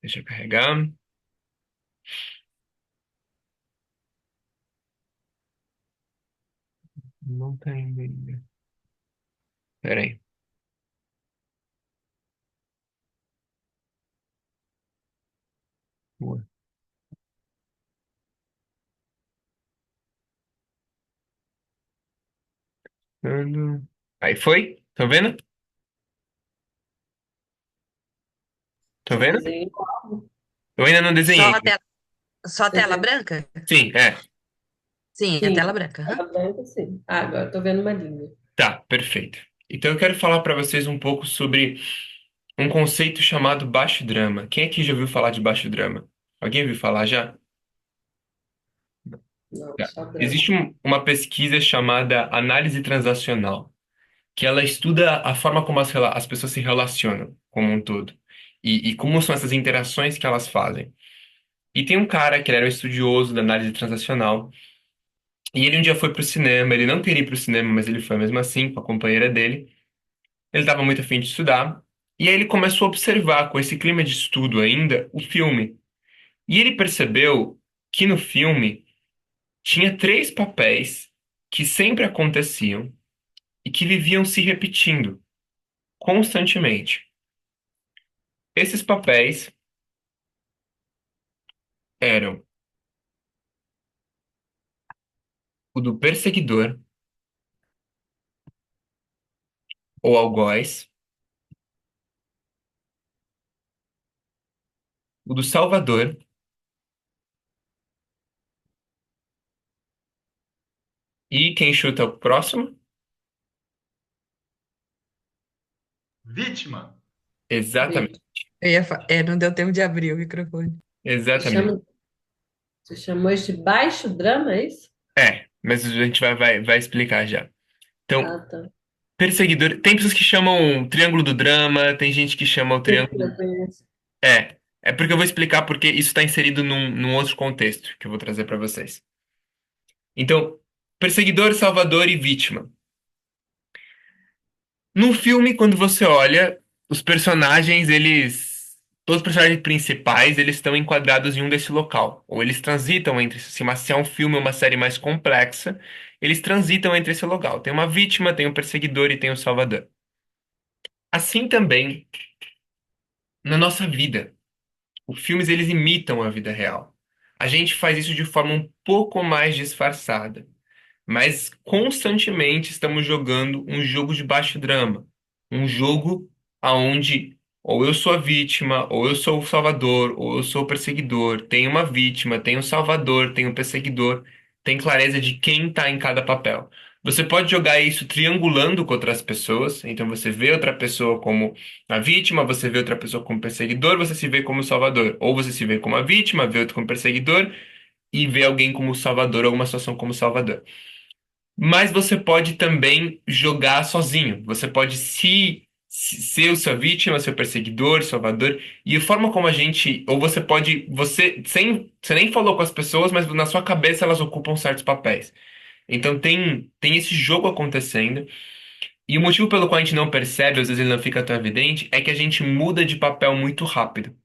Deixa eu carregar. Não tá indo ainda. Pera aí. Boa. Aí foi? Estão vendo? Estão Você vendo? desenha. Eu ainda não Só desenhei. a tela, só a tela Desenha. branca? Sim, é. Sim, a Sim, tela branca. Aham. ela branca sim. Ah, agora eu tô vendo uma linha. Tá, perfeito. Então eu quero falar para vocês um pouco sobre um conceito chamado baixo drama. Quem aqui já ouviu falar de baixo drama? Alguém ouviu falar já? Não, Tá. só branco. Existe uma pesquisa chamada análise transacional, que ela estuda a forma como as pessoas se relacionam como um todo e como são essas interações que elas fazem. E tem um cara que ele era um estudioso da análise transacional e ele um dia foi pro cinema. Ele não queria ir pro cinema, mas ele foi mesmo assim com a companheira dele. Ele estava muito afim de estudar. E aí ele começou a observar, com esse clima de estudo ainda, o filme. E ele percebeu que no filme tinha três papéis que sempre aconteciam e que viviam se repetindo constantemente. Esses papéis eram o do perseguidor ou algoz, o do salvador e quem chuta o próximo? Vítima. Exatamente. Vítima. Não deu tempo de abrir o microfone. Você Exatamente. chama, você chamou isso de baixo drama, é isso? É, mas a gente vai explicar já. Então, Ah, tá. perseguidor. Tem pessoas que chamam Triângulo do Drama, tem gente que chama o Sim, Triângulo. eu conheço. É. É porque eu vou explicar porque isso está inserido num outro contexto que eu vou trazer para vocês. Então, perseguidor, salvador e vítima. No filme, quando você olha, os personagens, eles. Todos os personagens principais, eles estão enquadrados em um desse local. Ou eles transitam entre. Se é um filme ou uma série mais complexa, eles transitam entre esse local. Tem uma vítima, tem um perseguidor e tem um salvador. Assim também na nossa vida. Os filmes, eles imitam a vida real. A gente faz isso de forma um pouco mais disfarçada. Mas constantemente estamos jogando um jogo de baixo drama, um jogo aonde ou eu sou a vítima, ou eu sou o salvador, ou eu sou o perseguidor. Tem uma vítima, tem um salvador, tem um perseguidor, tem clareza de quem está em cada papel. Você pode jogar isso triangulando com outras pessoas, então você vê outra pessoa como a vítima, você vê outra pessoa como perseguidor, você se vê como salvador, ou você se vê como a vítima, vê outro como perseguidor e vê alguém como salvador, alguma situação como salvador. Mas você pode também jogar sozinho. Você pode ser o sua vítima, seu perseguidor, salvador. E a forma como a gente. Ou você pode. Você nem falou com as pessoas, mas na sua cabeça elas ocupam certos papéis. Então tem esse jogo acontecendo. E o motivo pelo qual a gente não percebe, às vezes ele não fica tão evidente, é que a gente muda de papel muito rápido.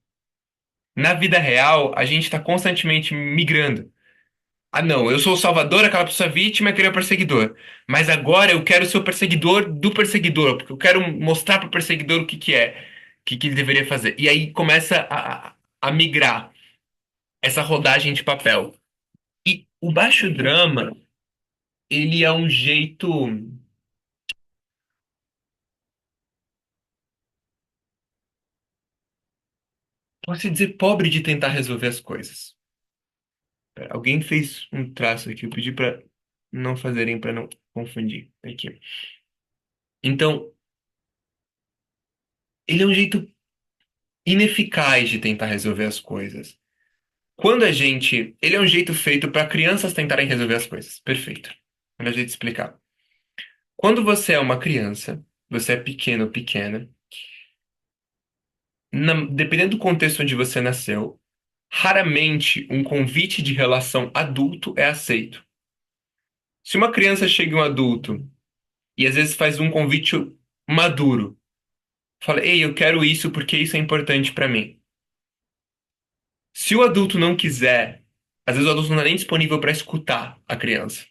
Na vida real, a gente está constantemente migrando. Ah, não, eu sou o salvador, aquela pessoa vítima, aquele é o perseguidor. Mas agora eu quero ser o perseguidor do perseguidor, porque eu quero mostrar pro perseguidor o que que é, que ele deveria fazer. E aí começa a migrar essa rodagem de papel. E o baixo drama, ele é um jeito, posso dizer, pobre de tentar resolver as coisas. Pera, alguém fez um traço aqui, eu pedi para não fazerem, para não confundir. Aqui. Então, ele é um jeito ineficaz de tentar resolver as coisas. Quando a gente. Ele é um jeito feito para crianças tentarem resolver as coisas. Perfeito. Para a gente explicar. Quando você é uma criança, você é pequeno ou pequena, dependendo do contexto onde você nasceu, raramente um convite de relação adulto é aceito. Se uma criança chega em um adulto e às vezes faz um convite maduro, fala, ei, eu quero isso porque isso é importante para mim. Se o adulto não quiser, às vezes o adulto não é nem disponível para escutar a criança.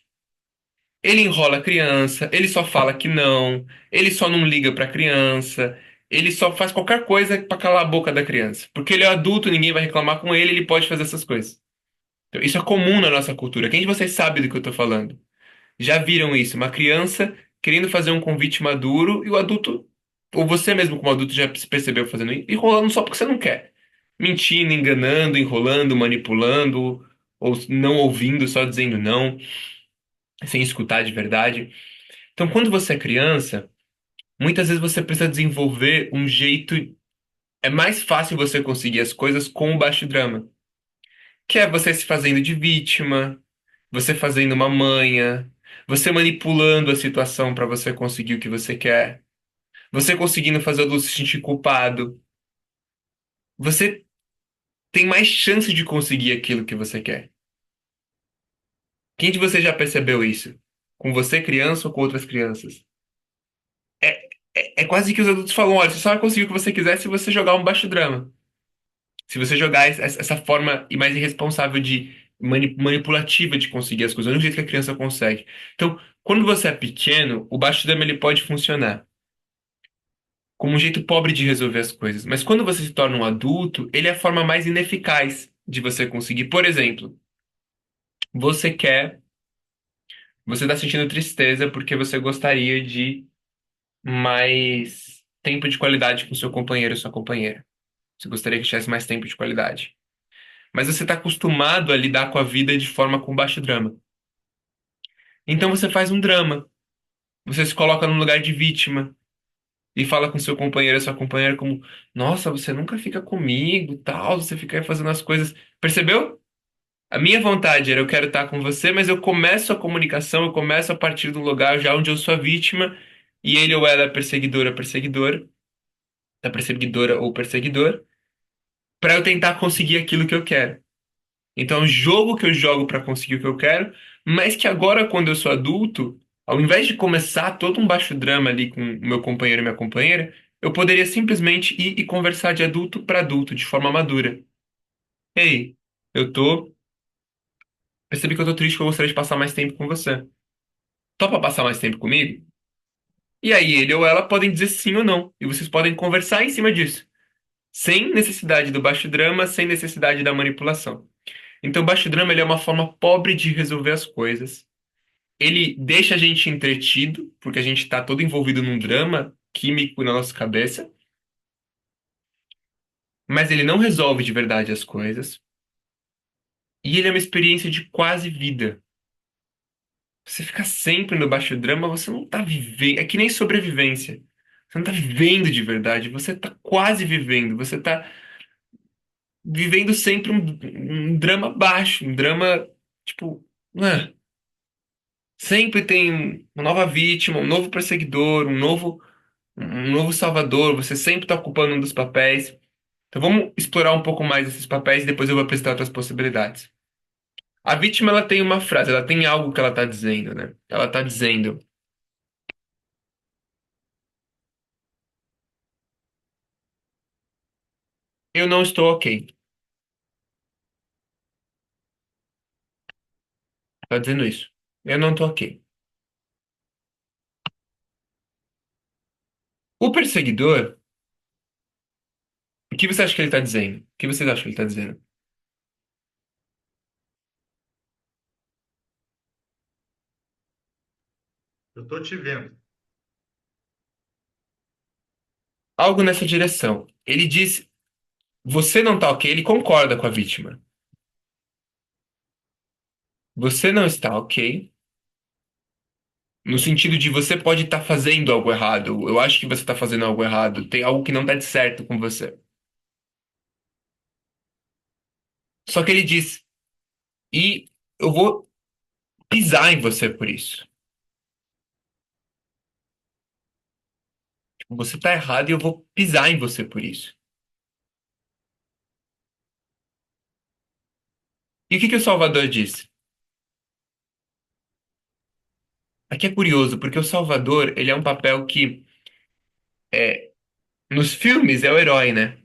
Ele enrola a criança, ele só fala que não, ele só não liga pra criança, ele só faz qualquer coisa pra calar a boca da criança. Porque ele é adulto, ninguém vai reclamar com ele, ele pode fazer essas coisas. Então, isso é comum na nossa cultura. Quem de vocês sabe do que eu tô falando? Já viram isso? Uma criança querendo fazer um convite maduro e o adulto, ou você mesmo como adulto já se percebeu fazendo isso, enrolando só porque você não quer. Mentindo, enganando, enrolando, manipulando, ou não ouvindo, só dizendo não, sem escutar de verdade. Então, quando você é criança, muitas vezes você precisa desenvolver um jeito. É mais fácil você conseguir as coisas com o baixo drama, que é você se fazendo de vítima, você fazendo uma manha, você manipulando a situação para você conseguir o que você quer, você conseguindo fazer o adulto se sentir culpado. Você tem mais chance de conseguir aquilo que você quer. Quem de vocês já percebeu isso? Com você criança ou com outras crianças? É, é quase que os adultos falam: olha, você só vai conseguir o que você quiser se você jogar um baixo drama. Se você jogar essa forma e mais irresponsável de manipulativa de conseguir as coisas, do jeito que a criança consegue. Então, quando você é pequeno, o baixo drama ele pode funcionar como um jeito pobre de resolver as coisas. Mas quando você se torna um adulto, ele é a forma mais ineficaz de você conseguir. Por exemplo, você quer, você está sentindo tristeza porque você gostaria de mais tempo de qualidade com seu companheiro ou sua companheira. Você gostaria que tivesse mais tempo de qualidade. Mas você está acostumado a lidar com a vida de forma com baixo drama. Então você faz um drama. Você se coloca no lugar de vítima e fala com seu companheiro, sua companheira como, nossa, você nunca fica comigo, tal, você fica aí fazendo as coisas. Percebeu? A minha vontade era eu quero estar com você, mas eu começo a comunicação, eu começo a partir do lugar já onde eu sou a vítima e ele ou ela é perseguidora ou perseguidor, para eu tentar conseguir aquilo que eu quero. Então, é um jogo que eu jogo para conseguir o que eu quero, mas que agora, quando eu sou adulto, ao invés de começar todo um baixo drama ali com o meu companheiro e minha companheira, eu poderia simplesmente ir e conversar de adulto para adulto, de forma madura. Ei, eu tô. Percebi que eu tô triste, que eu gostaria de passar mais tempo com você. Topa passar mais tempo comigo? E aí ele ou ela podem dizer sim ou não. E vocês podem conversar em cima disso. Sem necessidade do baixo drama, sem necessidade da manipulação. Então, o baixo drama ele é uma forma pobre de resolver as coisas. Ele deixa a gente entretido, porque a gente está todo envolvido num drama químico na nossa cabeça, mas ele não resolve de verdade as coisas. E ele é uma experiência de quase vida. Você fica sempre no baixo drama, você não tá vivendo. É que nem sobrevivência. Você não tá vivendo de verdade, você tá quase vivendo. Você tá vivendo sempre um drama baixo, um drama, tipo, sempre tem uma nova vítima, um novo perseguidor, um novo salvador. Você sempre está ocupando um dos papéis. Então vamos explorar um pouco mais esses papéis e depois eu vou apresentar outras possibilidades. A vítima, ela tem uma frase, ela tem algo que ela está dizendo, né? Ela está dizendo: eu não estou ok. Tá dizendo isso. Eu não estou ok. O perseguidor, o que você acha que ele está dizendo? O que vocês acham que ele está dizendo? Eu tô te vendo. Algo nessa direção. Ele diz: você não está ok, ele concorda com a vítima. Você não está ok, no sentido de você pode estar fazendo algo errado. Eu acho que você está fazendo algo errado. Tem algo que não está de certo com você. Só que ele diz: e eu vou pisar em você por isso. Tipo, você está errado e eu vou pisar em você por isso. E o que que o Salvador diz? Aqui é curioso, porque o Salvador, ele é um papel que, nos filmes, é o herói, né?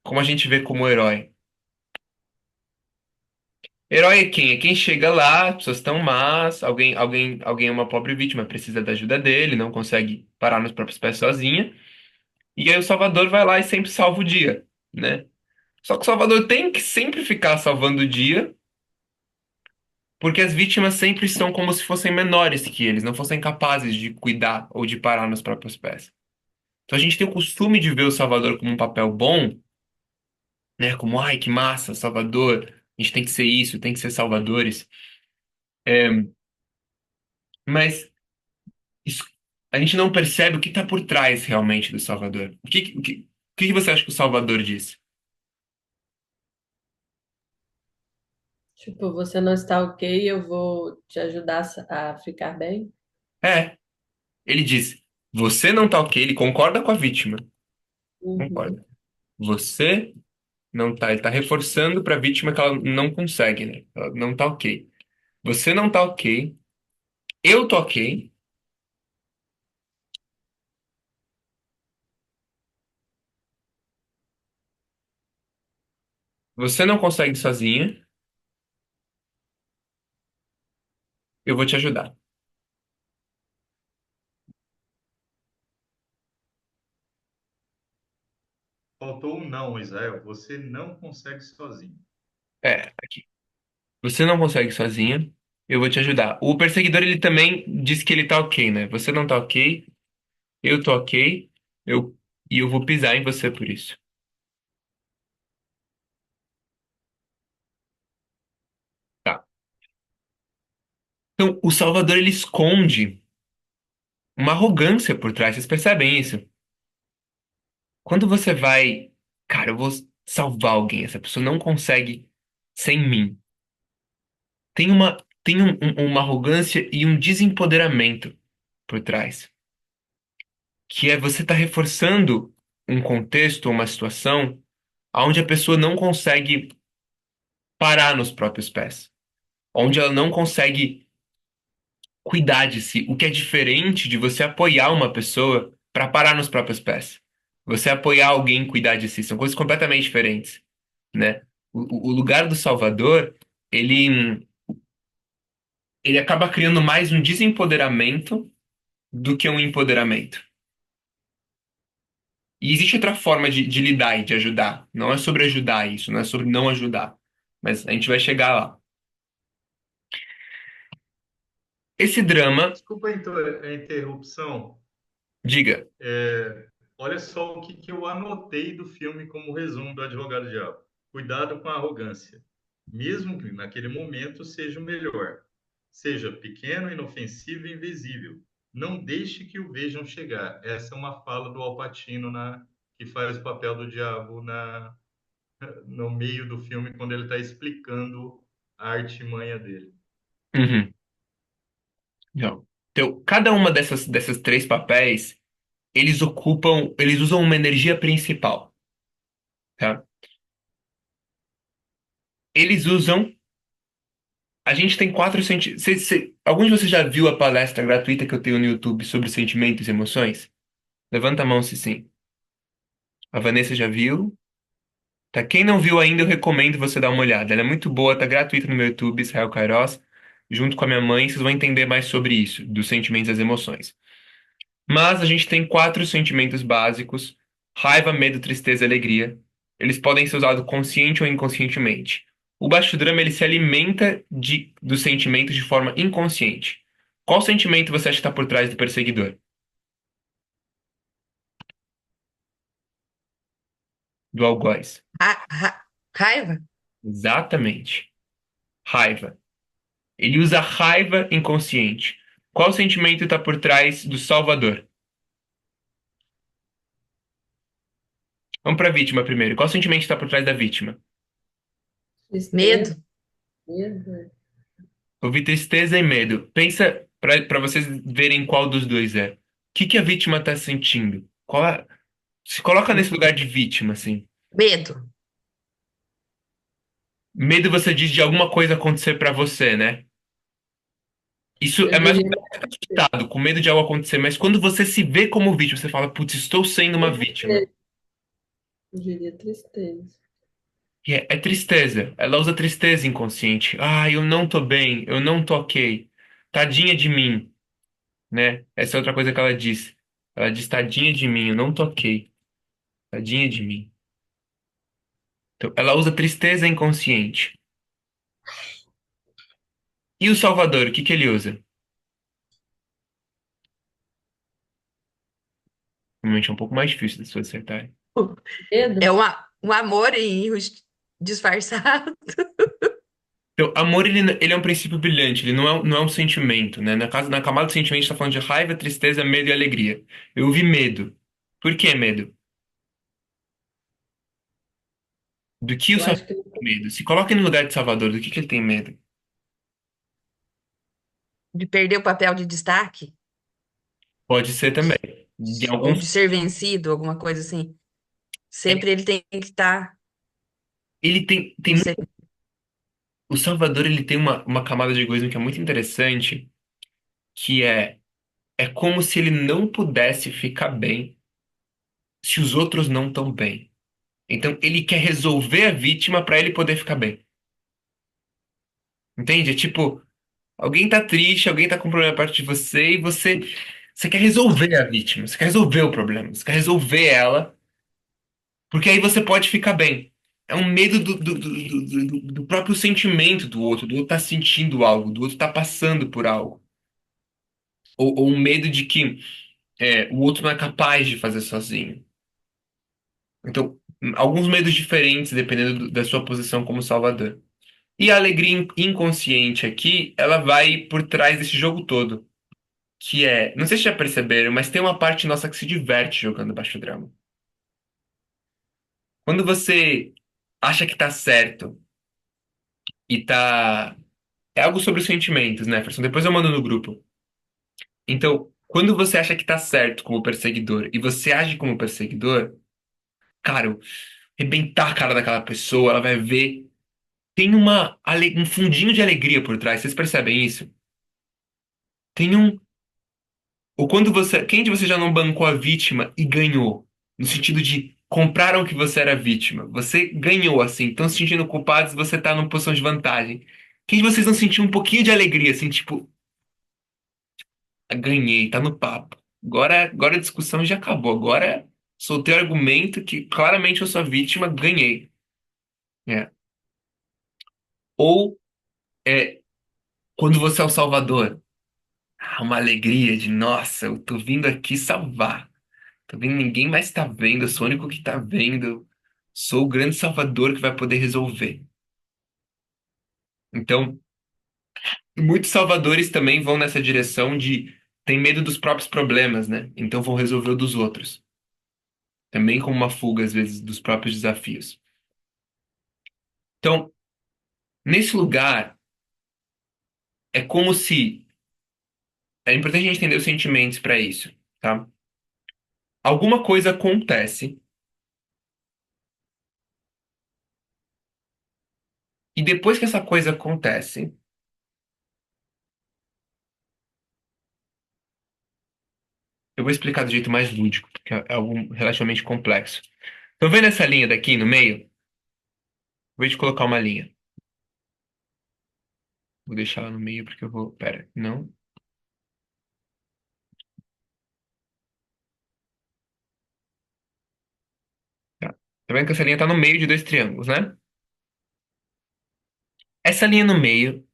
Como a gente vê como herói. Herói é quem? É quem chega lá, as pessoas estão más, alguém é uma pobre vítima, precisa da ajuda dele, não consegue parar nos próprios pés sozinha. E aí o Salvador vai lá e sempre salva o dia, né? Só que o Salvador tem que sempre ficar salvando o dia, porque as vítimas sempre são como se fossem menores que eles, não fossem capazes de cuidar ou de parar nos próprios pés. Então a gente tem o costume de ver o Salvador como um papel bom, né? Como, ai, que massa, Salvador, a gente tem que ser isso, tem que ser salvadores. Mas isso- a gente não percebe o que está por trás realmente do Salvador. O que você acha que o Salvador disse? Tipo, você não está ok, eu vou te ajudar a ficar bem? É, ele disse: você não tá ok, ele concorda com a vítima. Uhum. Concorda. Você não tá. Ele tá reforçando pra vítima que ela não consegue, né? Ela não tá ok. Você não tá ok. Eu tô ok. Você não consegue sozinha. Eu vou te ajudar. Faltou um não, Israel. Você não consegue sozinho. É, aqui. Você não consegue sozinha. Eu vou te ajudar. O perseguidor, ele também diz que ele tá ok, né? Você não tá ok. Eu tô ok. Eu, e eu vou pisar em você por isso. Tá. Então, o Salvador, ele esconde uma arrogância por trás. Vocês percebem isso? Quando você vai, cara, eu vou salvar alguém, essa pessoa não consegue sem mim. Tem uma arrogância e um desempoderamento por trás, que é você estar reforçando um contexto ou uma situação onde a pessoa não consegue parar nos próprios pés, onde ela não consegue cuidar de si, o que é diferente de você apoiar uma pessoa para parar nos próprios pés. Você apoiar alguém em cuidar de si, são coisas completamente diferentes, né? O lugar do salvador, ele, ele acaba criando mais um desempoderamento do que um empoderamento. E existe outra forma de lidar e de ajudar. Não é sobre ajudar isso, não é sobre não ajudar. Mas a gente vai chegar lá. Esse drama, Desculpa a interrupção. diga. Olha só o que eu anotei do filme como resumo do Advogado Diabo. Cuidado com a arrogância. Mesmo que naquele momento seja o melhor. Seja pequeno, inofensivo e invisível. Não deixe que o vejam chegar. Essa é uma fala do Al Pacino que faz o papel do diabo no meio do filme, quando ele está explicando a artimanha dele. Uhum. Não. Então, cada uma dessas três papéis, eles usam uma energia principal, tá? Eles usam. A gente tem quatro sentimentos. Algum de vocês já viu a palestra gratuita que eu tenho no YouTube sobre sentimentos e emoções? Levanta a mão se sim. A Vanessa já viu? Tá? Quem não viu ainda, eu recomendo você dar uma olhada. Ela é muito boa, tá gratuita no meu YouTube, Israel Kairos. Junto com a minha mãe, vocês vão entender mais sobre isso, dos sentimentos e das emoções. Mas a gente tem quatro sentimentos básicos: raiva, medo, tristeza e alegria. Eles podem ser usados consciente ou inconscientemente. O baixo drama ele se alimenta dos sentimentos de forma inconsciente. Qual sentimento você acha que está por trás do perseguidor? Do algoz. Raiva? Exatamente. Raiva. Ele usa raiva inconsciente. Qual sentimento está por trás do salvador? Vamos para a vítima primeiro. Qual sentimento está por trás da vítima? Tristeza, Medo? medo. Ouvir tristeza e medo. Pensa para vocês verem qual dos dois é. O que a vítima está sentindo? Se coloca nesse lugar de vítima, assim. Medo. Medo você diz de alguma coisa acontecer para você, né? Isso Eu é mais diria assustado, com medo de algo acontecer, mas quando você se vê como vítima, você fala, putz, estou sendo uma vítima. tristeza. Eu diria tristeza. E é tristeza. Ela usa tristeza inconsciente. Ah, eu não tô bem, eu não tô ok. Tadinha de mim, né? Essa é outra coisa que ela diz. Ela diz, tadinha de mim, eu não tô ok. Tadinha de mim. Então, ela usa tristeza inconsciente. E o Salvador, o que ele usa? Realmente é um pouco mais difícil das pessoas acertarem. Medo? É um amor disfarçado. Então, amor, ele é um princípio brilhante, ele não é um sentimento, né? Na camada do sentimento, a gente tá falando de raiva, tristeza, medo e alegria. Eu ouvi medo. Por que medo? Do que o Eu acho Salvador que tem medo? Se coloque no lugar de Salvador, do que ele tem medo? De perder o papel de destaque. Pode ser também. De Ou alguns. de ser vencido, alguma coisa assim. Sempre ele tem que estar. Ele tem. Não sei. O Salvador, ele tem uma camada de egoísmo que é muito interessante, que é como se ele não pudesse ficar bem se os outros não estão bem. Então, ele quer resolver a vítima para ele poder ficar bem. Entende? É tipo, alguém tá triste, alguém tá com um problema perto de você e você quer resolver a vítima, você quer resolver o problema, você quer resolver ela, porque aí você pode ficar bem. É um medo do próprio sentimento do outro tá sentindo algo, do outro tá passando por algo. Ou um medo de que o outro não é capaz de fazer sozinho. Então, alguns medos diferentes, dependendo da sua posição como salvador. E a alegria inconsciente aqui, ela vai por trás desse jogo todo. Que é, não sei se já perceberam, mas tem uma parte nossa que se diverte jogando baixo drama. Quando você acha que tá certo e tá. É algo sobre os sentimentos, né, Ferson? Depois eu mando no grupo. Então, quando você acha que tá certo como perseguidor e você age como perseguidor, cara, eu arrebentar a cara daquela pessoa, ela vai ver. Tem um fundinho de alegria por trás. Vocês percebem isso? Tem um. Ou quando você, quem de vocês já não bancou a vítima e ganhou? No sentido de compraram que você era vítima. Você ganhou assim, estão se sentindo culpados, você tá numa posição de vantagem. Quem de vocês não sentiu um pouquinho de alegria, assim, tipo, ganhei, tá no papo. Agora a discussão já acabou. Agora soltei o argumento que claramente eu sou a vítima, ganhei. É. Ou é quando você é o salvador. Ah, uma alegria de, nossa, eu tô vindo aqui salvar. Tô vendo, ninguém mais tá vendo, eu sou o único que tá vendo. Sou o grande salvador que vai poder resolver. Então, muitos salvadores também vão nessa direção de tem medo dos próprios problemas, né? Então vão resolver o dos outros. Também como uma fuga, às vezes, dos próprios desafios. Então, nesse lugar, é como se. É importante a gente entender os sentimentos para isso, tá? Alguma coisa acontece e depois que essa coisa acontece, eu vou explicar do jeito mais lúdico, porque é algo relativamente complexo. Estão vendo essa linha daqui no meio? Vou te colocar uma linha. Vou deixar ela no meio porque eu vou. Pera, não. Tá. Tá vendo que essa linha tá no meio de dois triângulos, né? Essa linha no meio,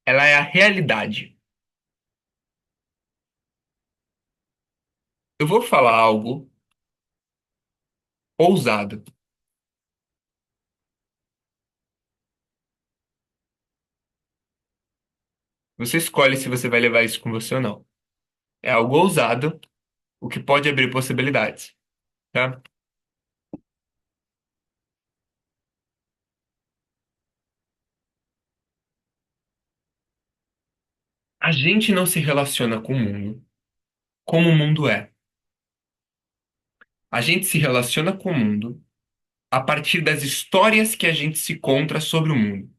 ela é a realidade. Eu vou falar algo ousado. Você escolhe se você vai levar isso com você ou não. É algo ousado, o que pode abrir possibilidades, tá? A gente não se relaciona com o mundo como o mundo é. A gente se relaciona com o mundo a partir das histórias que a gente se conta sobre o mundo.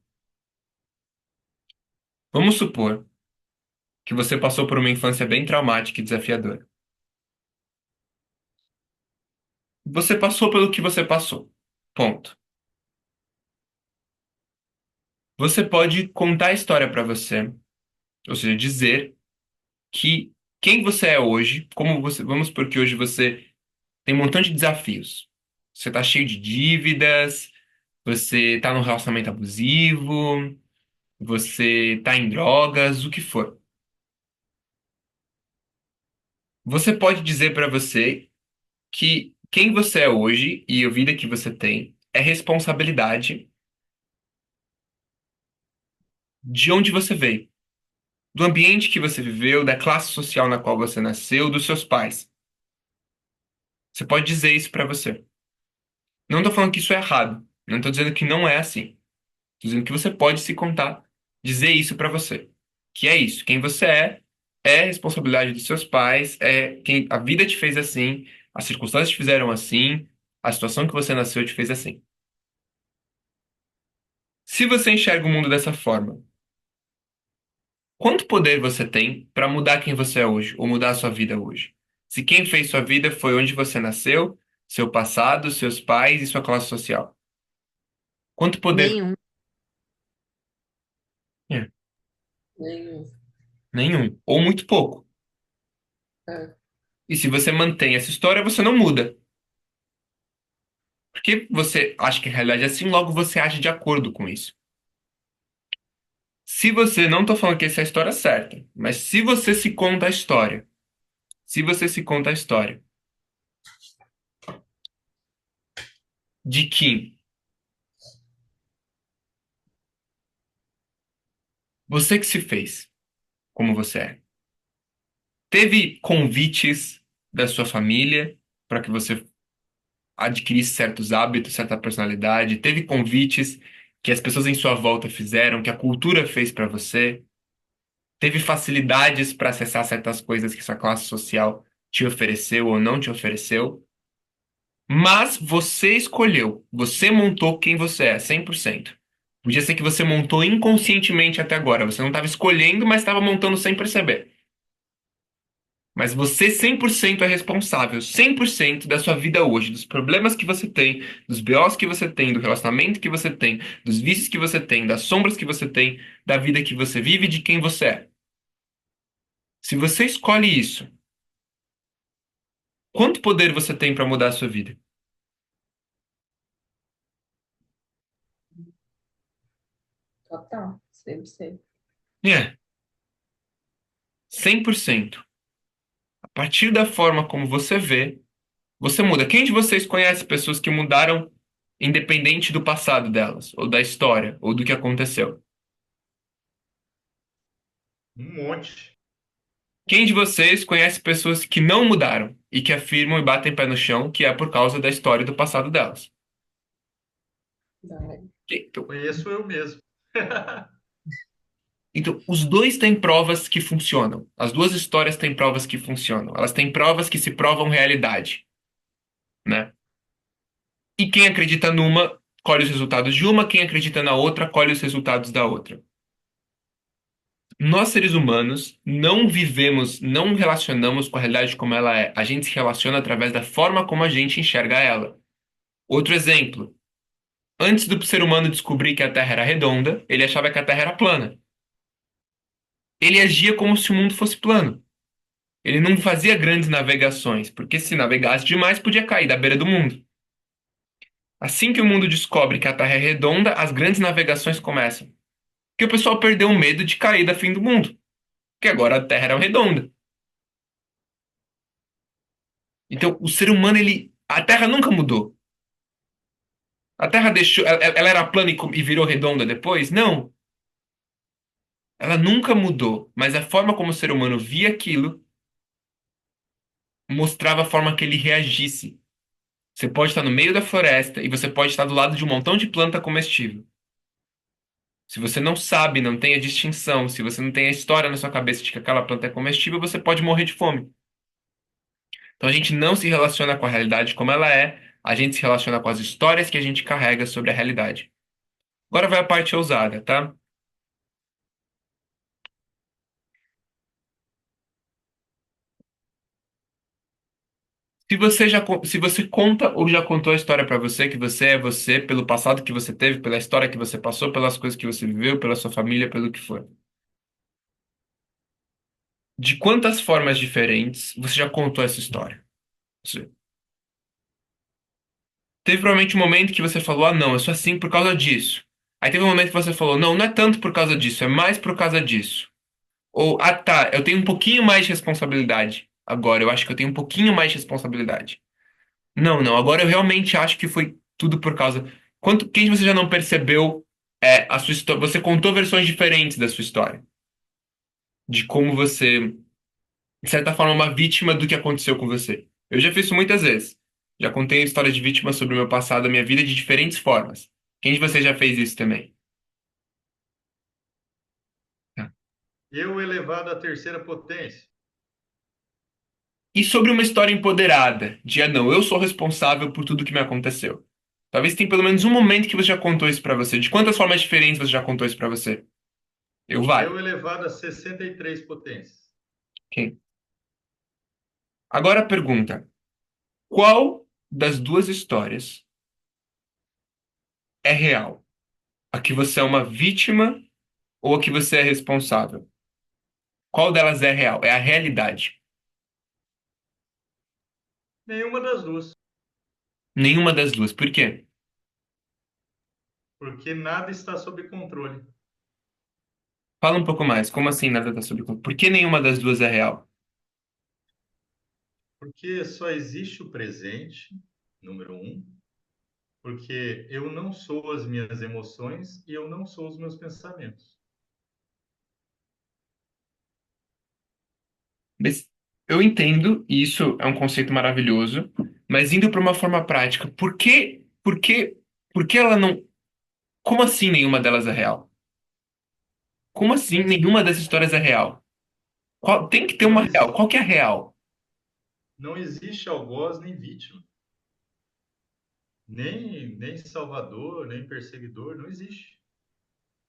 Vamos supor que você passou por uma infância bem traumática e desafiadora. Você passou pelo que você passou. Ponto. Você pode contar a história para você, ou seja, dizer que quem você é hoje, como você, vamos supor que hoje você tem um montão de desafios. Você tá cheio de dívidas, você tá num relacionamento abusivo, você tá em drogas, o que for. Você pode dizer para você que quem você é hoje e a vida que você tem é responsabilidade de onde você veio, do ambiente que você viveu, da classe social na qual você nasceu, dos seus pais. Você pode dizer isso para você. Não estou falando que isso é errado. Não estou dizendo que não é assim. Estou dizendo que você pode se contar, dizer isso para você. Que é isso. Quem você é responsabilidade dos seus pais, é quem a vida te fez assim, as circunstâncias te fizeram assim, a situação que você nasceu te fez assim. Se você enxerga o mundo dessa forma, quanto poder você tem para mudar quem você é hoje, ou mudar a sua vida hoje? Se quem fez sua vida foi onde você nasceu, seu passado, seus pais e sua classe social. Quanto poder? Nenhum. É, Nenhum. nenhum. Ou muito pouco. É. E se você mantém essa história, você não muda. Porque você acha que a realidade é assim, logo você age de acordo com isso. Se você, não tô falando que essa é a história certa, mas se você se conta a história, se você se conta a história de que você que se fez como você é, teve convites da sua família para que você adquirisse certos hábitos, certa personalidade, teve convites que as pessoas em sua volta fizeram, que a cultura fez para você, teve facilidades para acessar certas coisas que sua classe social te ofereceu ou não te ofereceu, mas você escolheu, você montou quem você é, 100%. Podia ser que você montou inconscientemente até agora, você não estava escolhendo, mas estava montando sem perceber. Mas você 100% é responsável, 100% da sua vida hoje, dos problemas que você tem, dos BOs que você tem, do relacionamento que você tem, dos vícios que você tem, das sombras que você tem, da vida que você vive e de quem você é. Se você escolhe isso, quanto poder você tem para mudar a sua vida? Total, 100%. É, 100%. A partir da forma como você vê, você muda. Quem de vocês conhece pessoas que mudaram independente do passado delas, ou da história, ou do que aconteceu? Um monte. Quem de vocês conhece pessoas que não mudaram e que afirmam e batem pé no chão que é por causa da história e do passado delas? Vai. Então, Conheço eu mesmo. os dois têm provas que funcionam. As duas histórias têm provas que funcionam. Elas têm provas que se provam realidade, né? E quem acredita numa, colhe os resultados de uma, quem acredita na outra, colhe os resultados da outra. Nós, seres humanos, não vivemos, não relacionamos com a realidade como ela é. A gente se relaciona através da forma como a gente enxerga ela. Outro exemplo. Antes do ser humano descobrir que a Terra era redonda, ele achava que a Terra era plana. Ele agia como se o mundo fosse plano. Ele não fazia grandes navegações, porque se navegasse demais podia cair da beira do mundo. Assim que o mundo descobre que a Terra é redonda, as grandes navegações começam. Porque o pessoal perdeu o medo de cair da fim do mundo, que agora a Terra era redonda. Então, o ser humano, a Terra nunca mudou. A Terra deixou, ela era plana e virou redonda depois? Não. Ela nunca mudou, mas a forma como o ser humano via aquilo mostrava a forma que ele reagisse. Você pode estar no meio da floresta e você pode estar do lado de um montão de planta comestível. Se você não sabe, não tem a distinção, se você não tem a história na sua cabeça de que aquela planta é comestível, você pode morrer de fome. Então a gente não se relaciona com a realidade como ela é, a gente se relaciona com as histórias que a gente carrega sobre a realidade. Agora vai a parte ousada, tá? Se você conta ou já contou a história pra você que você é você pelo passado que você teve, pela história que você passou, pelas coisas que você viveu, pela sua família, pelo que for. De quantas formas diferentes você já contou essa história? Você- Teve provavelmente um momento que você falou: "Ah, não, eu sou assim por causa disso." Aí teve um momento que você falou: "Não, não é tanto por causa disso, é mais por causa disso." Ou: "Ah, tá, eu tenho um pouquinho mais de responsabilidade. Agora eu acho que eu tenho um pouquinho mais de responsabilidade." Não, não, agora eu realmente acho que foi tudo por causa. Quem você já não percebeu a sua história? Você contou versões diferentes da sua história, de como você, de certa forma, é uma vítima do que aconteceu com você. Eu já fiz isso muitas vezes. Já contei a história de vítima sobre o meu passado, a minha vida, de diferentes formas. Quem de vocês já fez isso também? Tá. Eu elevado à terceira potência. E sobre uma história empoderada, de não, eu sou responsável por tudo que me aconteceu. Talvez tenha pelo menos um momento que você já contou isso pra você. De quantas formas diferentes você já contou isso pra você? Eu Eu vale. elevado a 63 potências. Ok. Agora a pergunta: qual das duas histórias é real? A que você é uma vítima ou a que você é responsável? Qual delas é real? É a realidade. Nenhuma das duas. Nenhuma das duas. Por quê? Porque nada está sob controle. Fala um pouco mais. Como assim nada está sob controle? Por que nenhuma das duas é real? Porque só existe o presente, número um. Porque eu não sou as minhas emoções e eu não sou os meus pensamentos. Mas eu entendo, e isso é um conceito maravilhoso, mas indo para uma forma prática, por que ela não. Como assim nenhuma delas é real? Como assim Não nenhuma das existe, histórias é real? Tem que ter Não, uma real. Qual que é a real? não existe algoz nem vítima. Nem salvador, nem perseguidor. Não existe.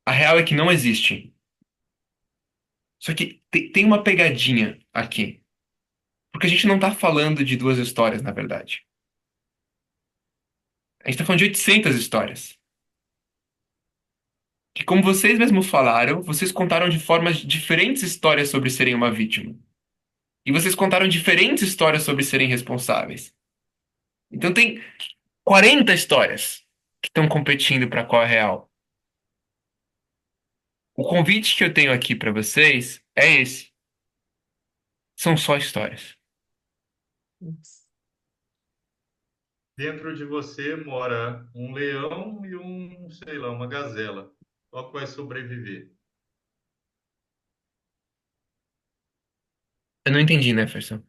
A real é que não existe. Só que tem uma pegadinha aqui. Porque a gente não tá falando de duas histórias, na verdade. A gente tá falando de 800 histórias. Que, como vocês mesmos falaram, vocês contaram de formas diferentes histórias sobre serem uma vítima. E vocês contaram diferentes histórias sobre serem responsáveis. Então tem 40 histórias que estão competindo para qual é a real. O convite que eu tenho aqui para vocês é esse. São só histórias. Dentro de você mora um leão e sei lá, uma gazela. Qual que vai sobreviver? Eu não entendi, né, Ferson?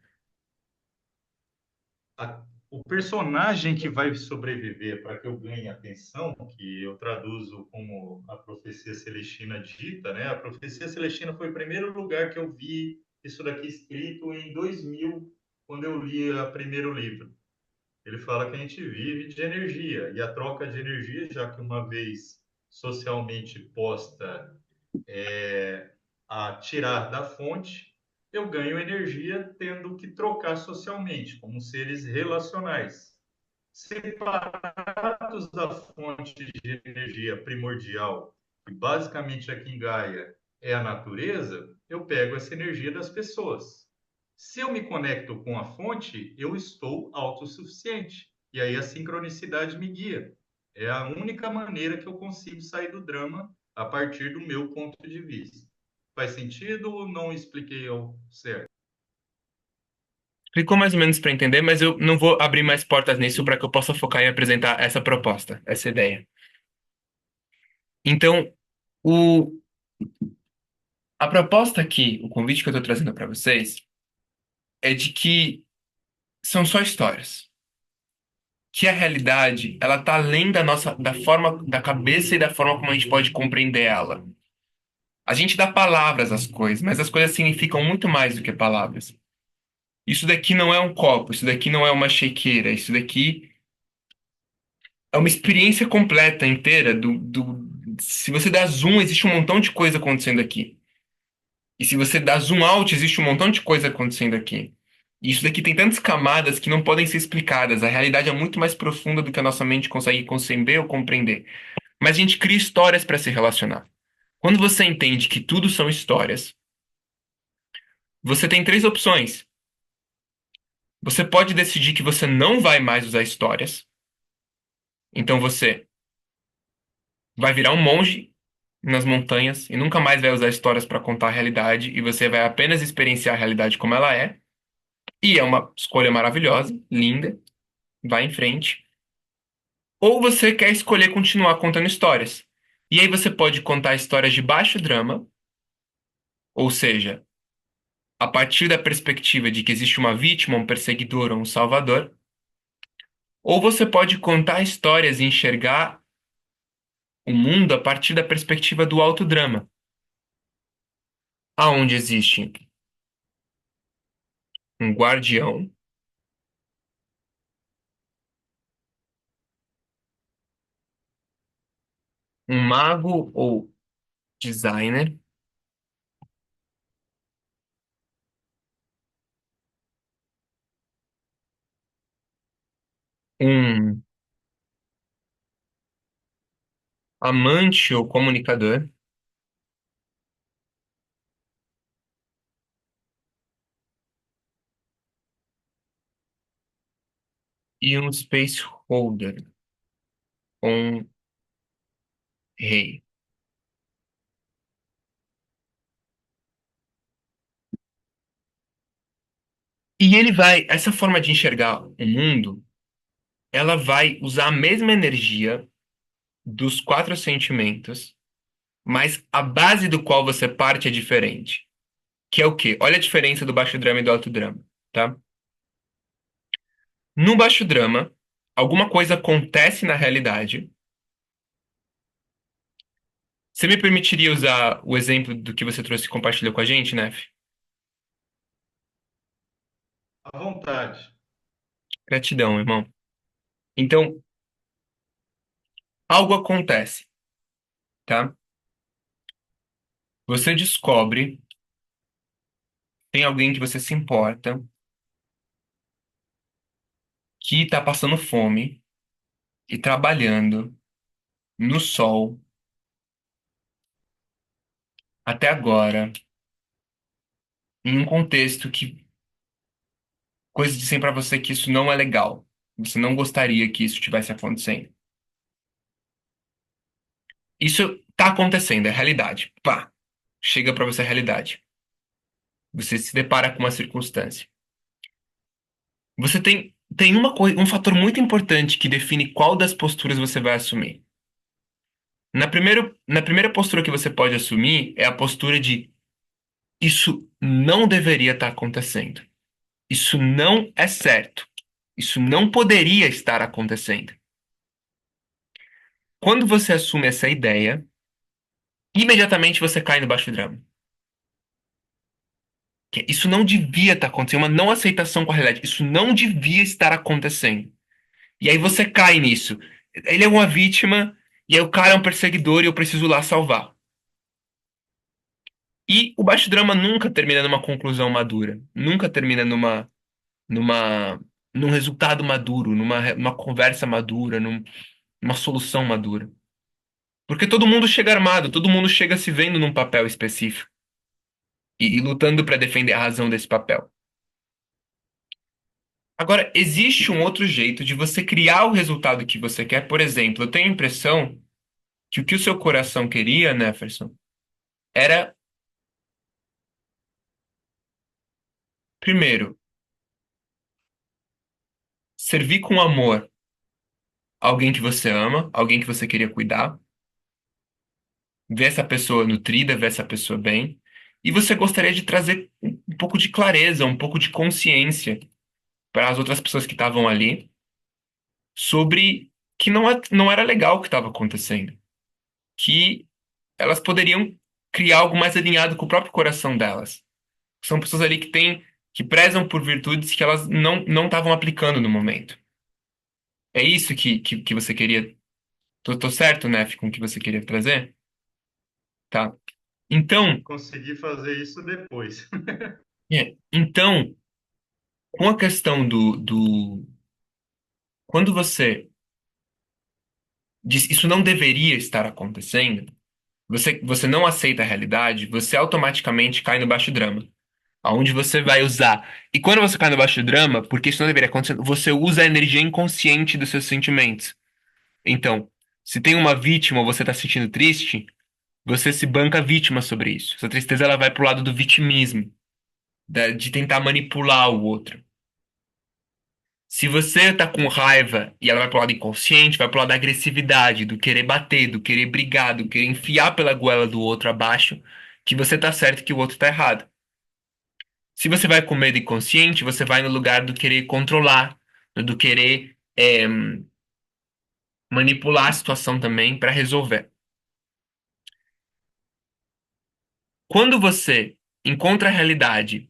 O personagem que vai sobreviver para que eu ganhe atenção, que eu traduzo como a profecia celestina dita, né? A profecia celestina foi o primeiro lugar que eu vi isso daqui escrito em 2000, quando eu li o primeiro livro. Ele fala que a gente vive de energia, e a troca de energia, já que uma vez socialmente posta a tirar da fonte, eu ganho energia tendo que trocar socialmente, como seres relacionais. Separados da fonte de energia primordial, que basicamente aqui em Gaia é a natureza, eu pego essa energia das pessoas. Se eu me conecto com a fonte, eu estou autossuficiente. E aí a sincronicidade me guia. É a única maneira que eu consigo sair do drama a partir do meu ponto de vista. Faz sentido ou não expliquei ao certo? Ficou mais ou menos para entender, mas eu não vou abrir mais portas nisso para que eu possa focar em apresentar essa proposta, essa ideia. Então, o, a proposta aqui, o convite que eu estou trazendo para vocês, é de que são só histórias. Que a realidade, ela tá além da nossa, da forma, da cabeça e da forma como a gente pode compreender ela. A gente dá palavras às coisas, mas as coisas significam muito mais do que palavras. Isso daqui não é um copo, isso daqui não é uma shakeira, isso daqui é uma experiência completa, inteira, Se você dá zoom, existe um montão de coisa acontecendo aqui. E se você dá zoom out, existe um montão de coisa acontecendo aqui. E isso daqui tem tantas camadas que não podem ser explicadas. A realidade é muito mais profunda do que a nossa mente consegue conceber ou compreender. Mas a gente cria histórias para se relacionar. Quando você entende que tudo são histórias, você tem três opções. Você pode decidir que você não vai mais usar histórias. Então você vai virar um monge nas montanhas e nunca mais vai usar histórias para contar a realidade e você vai apenas experienciar a realidade como ela é. E é uma escolha maravilhosa, linda, vai em frente. Ou você quer escolher continuar contando histórias. E aí você pode contar histórias de baixo drama, ou seja, a partir da perspectiva de que existe uma vítima, um perseguidor ou um salvador. Ou você pode contar histórias e enxergar o mundo a partir da perspectiva do autodrama, aonde existe um guardião, um mago ou designer, um amante ou comunicador e um space holder, um rei. E ele vai, essa forma de enxergar o mundo, ela vai usar a mesma energia dos quatro sentimentos, mas a base do qual você parte é diferente. Que é o quê? Olha a diferença do baixo drama e do alto drama, tá? No baixo drama, alguma coisa acontece na realidade. Você me permitiria usar o exemplo do que você trouxe e compartilhou com a gente, Nef? À vontade. Gratidão, irmão. Então, algo acontece, tá? Você descobre, tem alguém que você se importa, que tá passando fome e trabalhando no sol até agora, em um contexto que coisas dizem pra você que isso não é legal. Você não gostaria que isso estivesse acontecendo. Isso tá acontecendo, é realidade. Pá, chega pra você a realidade. Você se depara com uma circunstância. Você tem uma coisa, um fator muito importante que define qual das posturas você vai assumir. Na primeira postura que você pode assumir é a postura de isso não deveria estar acontecendo. Isso não é certo. Isso não poderia estar acontecendo. Quando você assume essa ideia, imediatamente você cai no baixo drama. Isso não devia estar acontecendo, uma não aceitação com a realidade. Isso não devia estar acontecendo. E aí você cai nisso. Ele é uma vítima, e aí o cara é um perseguidor e eu preciso lá salvar. E o baixo drama nunca termina numa conclusão madura. Nunca termina numa, num resultado maduro, numa conversa madura, numa solução madura. Porque todo mundo chega armado, todo mundo chega se vendo num papel específico e lutando para defender a razão desse papel. Agora, existe um outro jeito de você criar o resultado que você quer. Por exemplo, eu tenho a impressão que o seu coração queria, Neferson, era, primeiro, servir com amor alguém que você ama, alguém que você queria cuidar, ver essa pessoa nutrida, ver essa pessoa bem, e você gostaria de trazer um pouco de clareza, um pouco de consciência para as outras pessoas que estavam ali sobre que não era legal o que estava acontecendo, que elas poderiam criar algo mais alinhado com o próprio coração delas. São pessoas ali que prezam por virtudes que elas não estavam aplicando no momento. É isso que você queria. Tô certo, né, com o que você queria trazer? Tá. Então, Consegui fazer isso depois. então, com a questão quando você diz isso não deveria estar acontecendo, você não aceita a realidade, você automaticamente cai no baixo drama, aonde você vai usar. E quando você cai no baixo drama, porque isso não deveria acontecer, você usa a energia inconsciente dos seus sentimentos. Então, se tem uma vítima ou você está se sentindo triste, você se banca vítima sobre isso. Essa tristeza ela vai pro lado do vitimismo, de tentar manipular o outro. Se você tá com raiva e ela vai pro lado inconsciente, vai pro lado da agressividade, do querer bater, do querer brigar, do querer enfiar pela goela do outro abaixo, que você tá certo e que o outro tá errado. Se você vai com medo inconsciente, você vai no lugar do querer controlar, do querer manipular a situação também para resolver. Quando você encontra a realidade,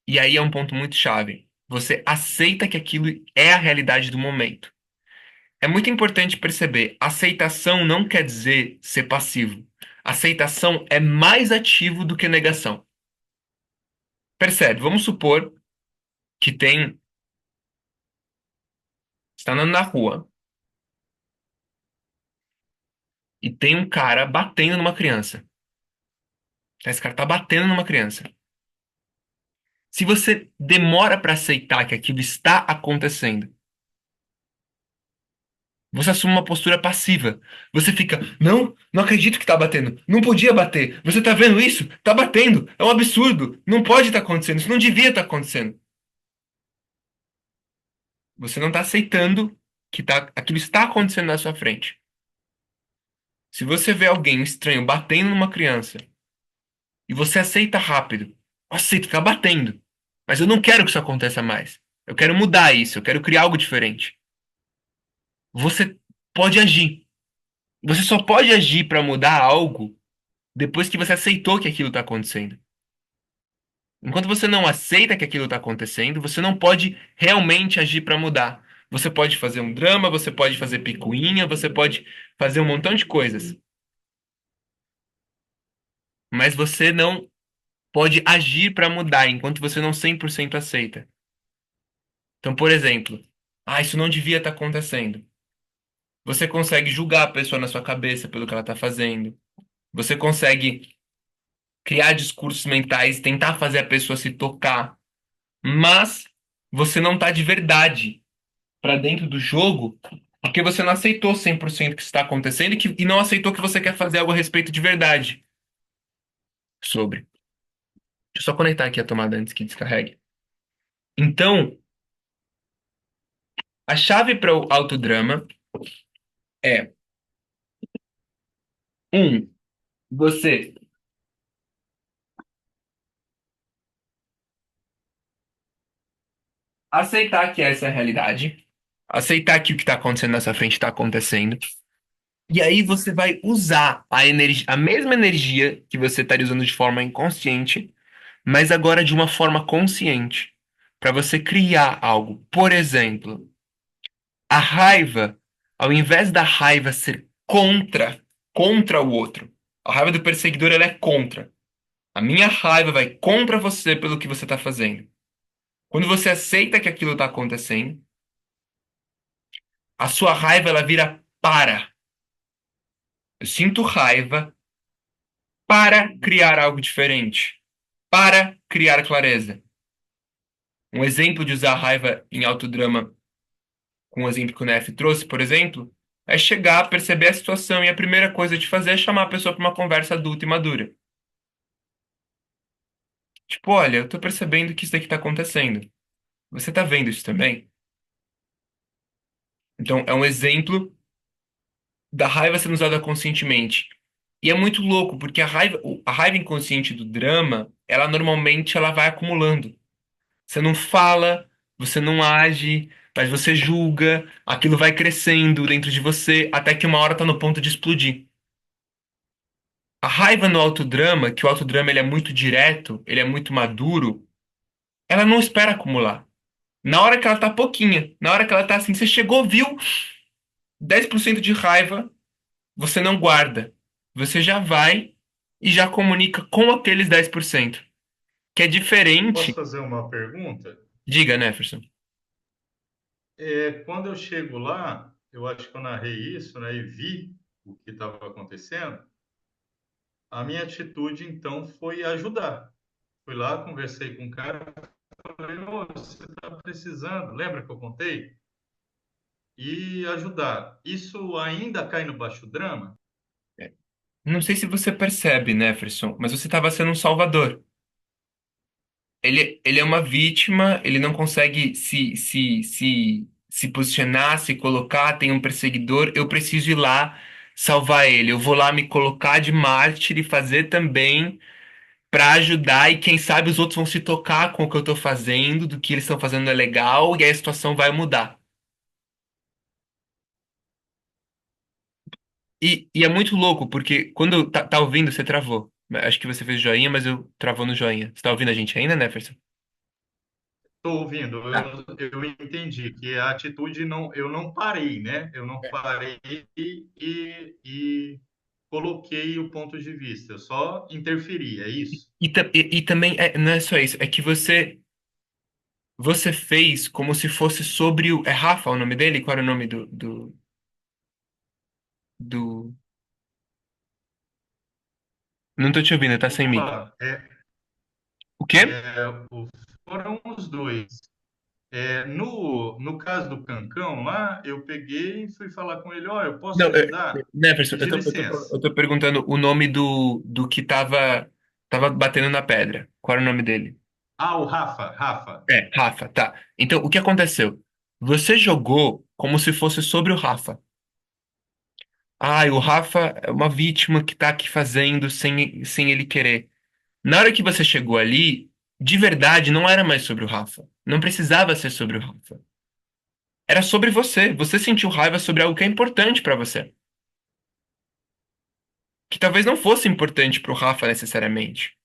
e aí é um ponto muito chave, você aceita que aquilo é a realidade do momento. É muito importante perceber, aceitação não quer dizer ser passivo. Aceitação é mais ativo do que negação. Percebe? Vamos supor que está andando na rua e tem um cara batendo numa criança. Esse cara tá batendo numa criança. Se você demora para aceitar que aquilo está acontecendo, você assume uma postura passiva. Você fica, não acredito que tá batendo. Não podia bater. Você tá vendo isso? Tá batendo. É um absurdo. Não pode estar acontecendo. Isso não devia estar acontecendo. Você não está aceitando que aquilo está acontecendo na sua frente. Se você vê alguém estranho batendo numa criança e você aceita rápido, eu aceito, tá batendo. Mas eu não quero que isso aconteça mais. Eu quero mudar isso, eu quero criar algo diferente. Você pode agir. Você só pode agir para mudar algo depois que você aceitou que aquilo está acontecendo. Enquanto você não aceita que aquilo está acontecendo, você não pode realmente agir para mudar. Você pode fazer um drama, você pode fazer picuinha, você pode fazer um montão de coisas. Mas você não pode agir para mudar enquanto você não 100% aceita. Então, por exemplo, Ah, isso não devia estar acontecendo. Você consegue julgar a pessoa na sua cabeça pelo que ela está fazendo. Você consegue criar discursos mentais, tentar fazer a pessoa se tocar, mas você não está de verdade para dentro do jogo porque você não aceitou 100% o que está acontecendo e não aceitou que você quer fazer algo a respeito de verdade sobre. Deixa eu só conectar aqui a tomada antes que descarregue. Então, a chave para o autodrama é, você aceitar que essa é a realidade, aceitar que o que está acontecendo na sua frente está acontecendo, e aí você vai usar a mesma energia que você estaria usando de forma inconsciente, mas agora de uma forma consciente, para você criar algo. Por exemplo, a raiva, ao invés da raiva ser contra o outro, a raiva do perseguidor ela é contra. A minha raiva vai contra você pelo que você está fazendo. Quando você aceita que aquilo está acontecendo, a sua raiva ela vira para. Eu sinto raiva para criar algo diferente, para criar clareza. Um exemplo de usar a raiva em autodrama, com o exemplo que o Neff trouxe, por exemplo, é chegar, perceber a situação e a primeira coisa de fazer é chamar a pessoa para uma conversa adulta e madura. Tipo, olha, eu tô percebendo que isso daqui tá acontecendo. Você tá vendo isso também? Então, é um exemplo da raiva sendo usada conscientemente. E é muito louco, porque a raiva inconsciente do drama, ela normalmente ela vai acumulando. Você não fala, você não age, mas você julga, aquilo vai crescendo dentro de você, até que uma hora tá no ponto de explodir. A raiva no autodrama, que o autodrama ele é muito direto, ele é muito maduro, ela não espera acumular. Na hora que ela tá pouquinha, na hora que ela tá assim, você chegou, viu 10% de raiva, você não guarda. Você já vai e já comunica com aqueles 10%. Que é Posso diferente. fazer uma pergunta? Diga, Neferson. Quando eu chego lá, eu acho que eu narrei isso, né, e vi o que estava acontecendo, a minha atitude, então, foi ajudar. Fui lá, conversei com o cara, falei, "Ô, você está precisando, lembra que eu contei? E ajudar. Isso ainda cai no baixo drama? Não sei se você percebe, Neferson, mas você estava sendo um salvador. Ele é uma vítima, ele não consegue se posicionar, se colocar, tem um perseguidor, eu preciso ir lá salvar ele. Eu vou lá me colocar de mártir e fazer também para ajudar, e quem sabe os outros vão se tocar com o que eu tô fazendo, do que eles estão fazendo é legal, e aí a situação vai mudar. E é muito louco, porque quando tá ouvindo, você travou. Acho que você fez joinha, mas eu travou no joinha. Você tá ouvindo a gente ainda, Neferson? Estou ouvindo, Tá. eu entendi que a atitude não, eu não parei, né? Eu não parei e coloquei o ponto de vista, eu só interferi, é isso? E também não é só isso, é que você fez como se fosse sobre o. É Rafa o nome dele? Qual era o nome do... Não tô te ouvindo, tá sem mic. Opa, O quê? foram os dois. No caso do Cancão lá, eu peguei e fui falar com ele, ó, eu posso Não, ajudar? Neferson, Pedir licença. eu tô perguntando o nome do que tava batendo na pedra. Qual era o nome dele? Ah, o Rafa, Rafa. É, Rafa, tá. Então, o que aconteceu? Você jogou como se fosse sobre o Rafa. Ah, o Rafa é uma vítima que tá aqui fazendo sem ele querer. Na hora que você chegou ali, de verdade, não era mais sobre o Rafa. Não precisava ser sobre o Rafa. Era sobre você. Você sentiu raiva sobre algo que é importante pra você. Que talvez não fosse importante pro Rafa necessariamente.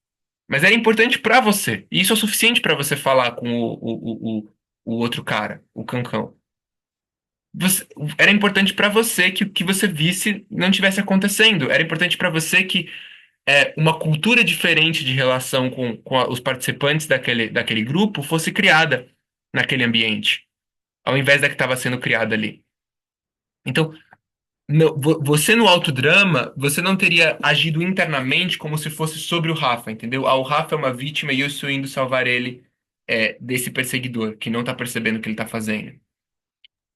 Mas era importante pra você. E isso é o suficiente pra você falar com o outro cara, o Cancão. Você- era importante pra você que o que você visse não tivesse acontecendo. Era importante pra você que uma cultura diferente de relação com os participantes daquele grupo fosse criada naquele ambiente. ao invés da que estava sendo criada ali. Então, você no autodrama, você não teria agido internamente como se fosse sobre o Rafa, entendeu? Ah, o Rafa é uma vítima e eu estou indo salvar ele desse perseguidor que não tá percebendo o que ele tá fazendo.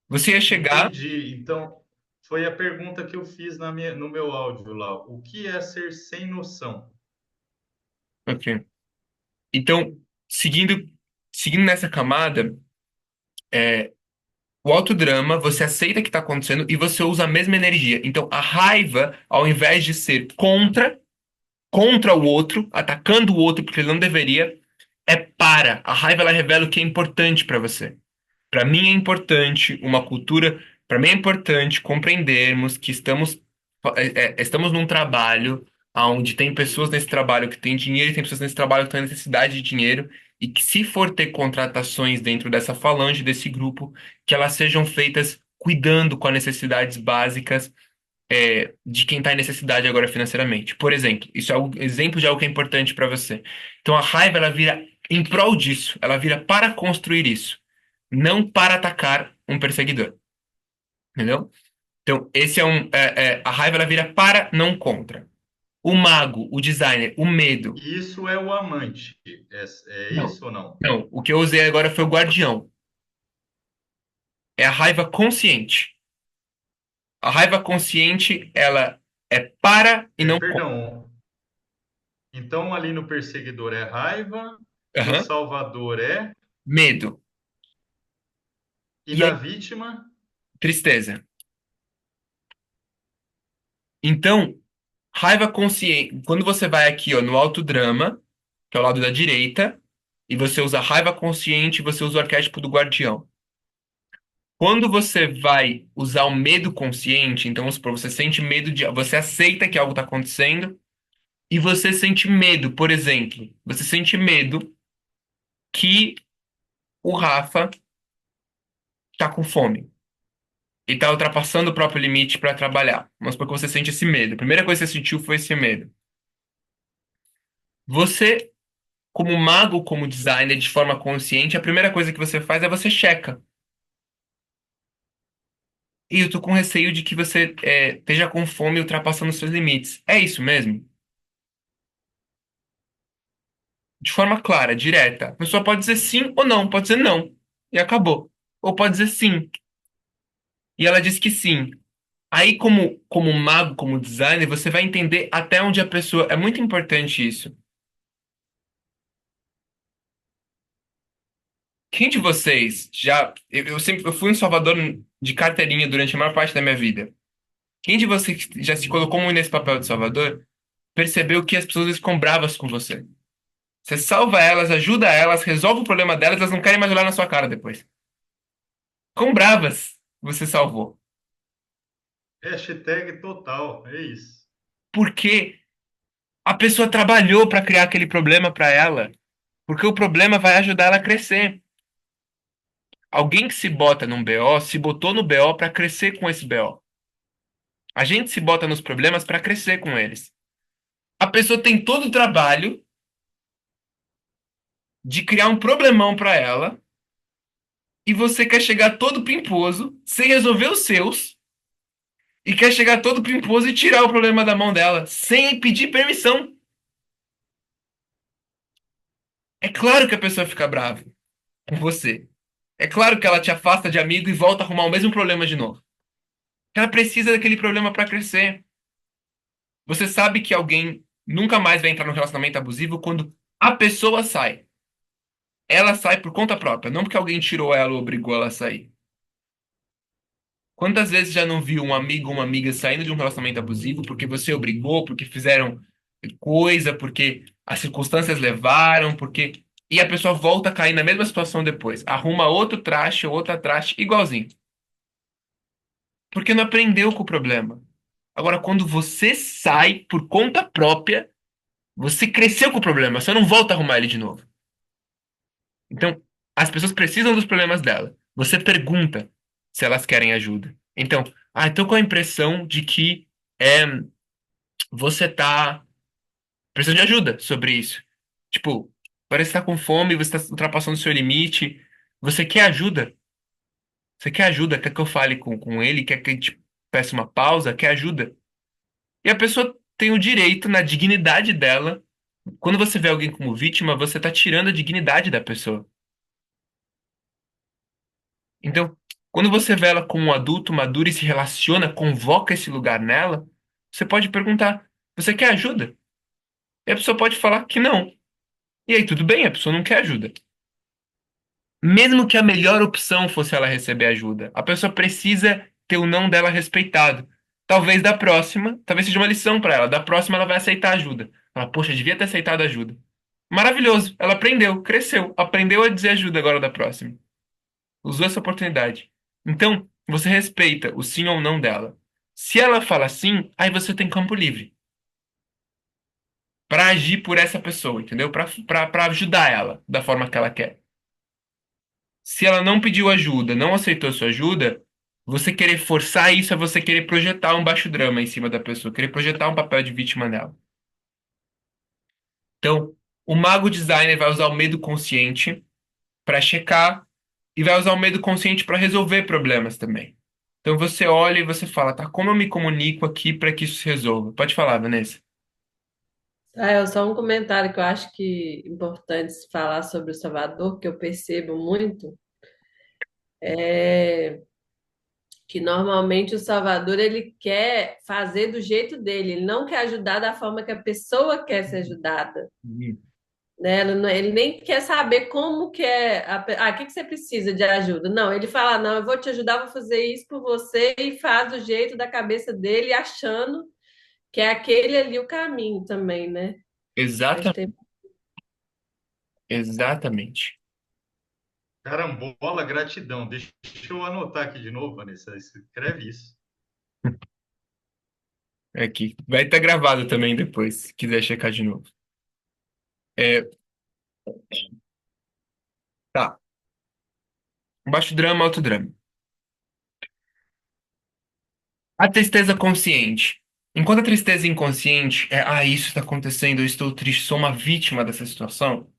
Você ia chegar. Entendi. Então, foi a pergunta que eu fiz no meu áudio lá. O que é ser sem noção? Ok. Então, seguindo, seguindo nessa camada, o autodrama, você aceita o que está acontecendo e você usa a mesma energia. Então, a raiva, ao invés de ser contra o outro, atacando o outro porque ele não deveria, é para. A raiva ela revela o que é importante para você. Para mim é importante uma cultura, para mim é importante compreendermos que estamos num trabalho onde tem pessoas nesse trabalho que têm dinheiro e tem pessoas nesse trabalho que têm necessidade de dinheiro e que se for ter contratações dentro dessa falange, desse grupo, que elas sejam feitas cuidando com as necessidades básicas de quem está em necessidade agora financeiramente. Por exemplo, isso é um exemplo de algo que é importante para você. Então a raiva ela vira em prol disso, ela vira para construir isso, não para atacar um perseguidor, entendeu? Então esse a raiva ela vira para, não contra. O mago, o designer, o medo. Isso é o amante. É Não, isso ou não? não. O que eu usei agora foi o guardião. É a raiva consciente. A raiva consciente ela é para e não contra. Perdão. Então, ali no perseguidor é raiva, no Aham. salvador é, Medo. e E na aí, vítima, tristeza. Então, raiva consciente. Quando você vai aqui, ó, no autodrama, que é o lado da direita, e você usa raiva consciente, você usa o arquétipo do guardião. Quando você vai usar o medo consciente, então vamos supor, você sente medo de. Você aceita que algo está acontecendo e você sente medo, por exemplo, você sente medo que o Rafa está com fome e está ultrapassando o próprio limite para trabalhar. Vamos supor que você sente esse medo. A primeira coisa que você sentiu foi esse medo. Você como mago, como designer, de forma consciente, a primeira coisa que você faz é você checa. E eu tô com receio de que você esteja com fome e ultrapassando os seus limites. É isso mesmo? De forma clara, direta. A pessoa pode dizer sim ou não, pode dizer não. E acabou. Ou pode dizer sim. E ela diz que sim. Aí, como mago, como designer, você vai entender até onde a pessoa. É muito importante isso. Quem de vocês já. Eu sempre eu fui em Salvador de carteirinha durante a maior parte da minha vida. Quem de vocês que já se colocou muito nesse papel de Salvador percebeu que as pessoas às vezes ficam bravas com você? Você salva elas, ajuda elas, resolve o problema delas, elas não querem mais olhar na sua cara depois. Ficam bravas que você salvou. hashtag total, é isso. Porque a pessoa trabalhou para criar aquele problema para ela. Porque o problema vai ajudar ela a crescer. Alguém que se bota num BO, se botou no BO para crescer com esse BO. A gente se bota nos problemas para crescer com eles. A pessoa tem todo o trabalho de criar um problemão para ela e você quer chegar todo pimposo, sem resolver os seus, e quer chegar todo pimposo e tirar o problema da mão dela, sem pedir permissão. É claro que a pessoa fica brava com você. É claro que ela te afasta de amigo e volta a arrumar o mesmo problema de novo. Ela precisa daquele problema para crescer. Você sabe que alguém nunca mais vai entrar num relacionamento abusivo quando a pessoa sai. Ela sai por conta própria, não porque alguém tirou ela ou obrigou ela a sair. Quantas vezes já não viu um amigo ou uma amiga saindo de um relacionamento abusivo porque você obrigou, porque fizeram coisa, porque as circunstâncias levaram, porque. E a pessoa volta a cair na mesma situação depois. Arruma outro traste ou outra traste igualzinho. Porque não aprendeu com o problema. Agora, quando você sai por conta própria, você cresceu com o problema, você não volta a arrumar ele de novo. Então, as pessoas precisam dos problemas dela. Você pergunta se elas querem ajuda. Então, estou com a impressão de que é, você tá precisando de ajuda sobre isso. Tipo, parece que tá com fome, você está ultrapassando o seu limite. Você quer ajuda? Você quer ajuda? Quer que eu fale com ele? Quer que eu te peça uma pausa? Quer ajuda? E a pessoa tem o direito, na dignidade dela. Quando você vê alguém como vítima, você está tirando a dignidade da pessoa. Então, quando você vê ela como um adulto maduro e se relaciona, convoca esse lugar nela, você pode perguntar: você quer ajuda? E a pessoa pode falar que não. E aí, tudo bem, a pessoa não quer ajuda. Mesmo que a melhor opção fosse ela receber ajuda, a pessoa precisa ter o não dela respeitado. Talvez da próxima, talvez seja uma lição para ela. Da próxima ela vai aceitar ajuda. Ela, poxa, devia ter aceitado ajuda. Maravilhoso. Ela aprendeu, cresceu, aprendeu a dizer ajuda agora da próxima. Usou essa oportunidade. Então, você respeita o sim ou não dela. Se ela fala sim, aí você tem campo livre para agir por essa pessoa, entendeu? Para ajudar ela da forma que ela quer. Se ela não pediu ajuda, não aceitou sua ajuda, você querer forçar isso é você querer projetar um baixo drama em cima da pessoa, querer projetar um papel de vítima nela. Então, o mago designer vai usar o medo consciente para checar e vai usar o medo consciente para resolver problemas também. Então você olha e você fala, tá, como eu me comunico aqui para que isso se resolva? Pode falar, Vanessa. Só um comentário que eu acho que é importante se falar sobre o Salvador, que eu percebo muito, é que normalmente o Salvador ele quer fazer do jeito dele, ele não quer ajudar da forma que a pessoa quer ser ajudada, né? Ele nem quer saber como que é, o que que você precisa de ajuda? Não, ele fala, não, eu vou te ajudar, vou fazer isso por você e faz do jeito da cabeça dele, achando que é aquele ali o caminho também, né? Acho que Exatamente. tem. Exatamente. Carambola, gratidão. Deixa eu anotar aqui de novo, Vanessa. Escreve isso. Aqui. Vai estar gravado também depois, se quiser checar de novo. É, tá. Baixo drama, alto drama. A tristeza consciente. Enquanto a tristeza inconsciente é, isso está acontecendo, eu estou triste, sou uma vítima dessa situação.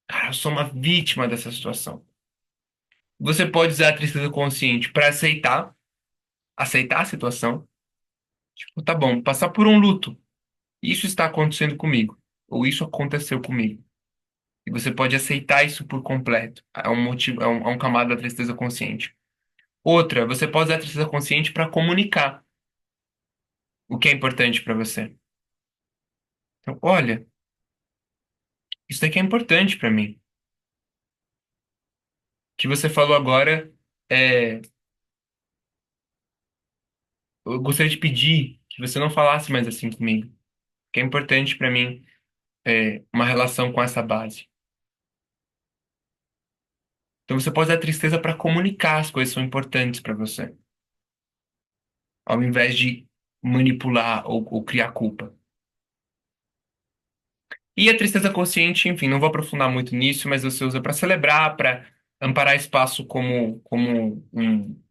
Cara, eu sou uma vítima dessa situação. Você pode usar a tristeza consciente para aceitar a situação. Tipo, tá bom, passar por um luto. Isso está acontecendo comigo. Ou isso aconteceu comigo. E você pode aceitar isso por completo. É um motivo, é um camada da tristeza consciente. Outra, você pode usar a tristeza consciente para comunicar o que é importante para você. Então, olha, isso daqui é importante para mim. O que você falou agora é, eu gostaria de pedir que você não falasse mais assim comigo. O que é importante para mim é uma relação com essa base. Então você pode usar a tristeza para comunicar as coisas que são importantes para você, ao invés de manipular ou criar culpa. E a tristeza consciente, enfim, não vou aprofundar muito nisso, mas você usa para celebrar, para amparar espaço como um.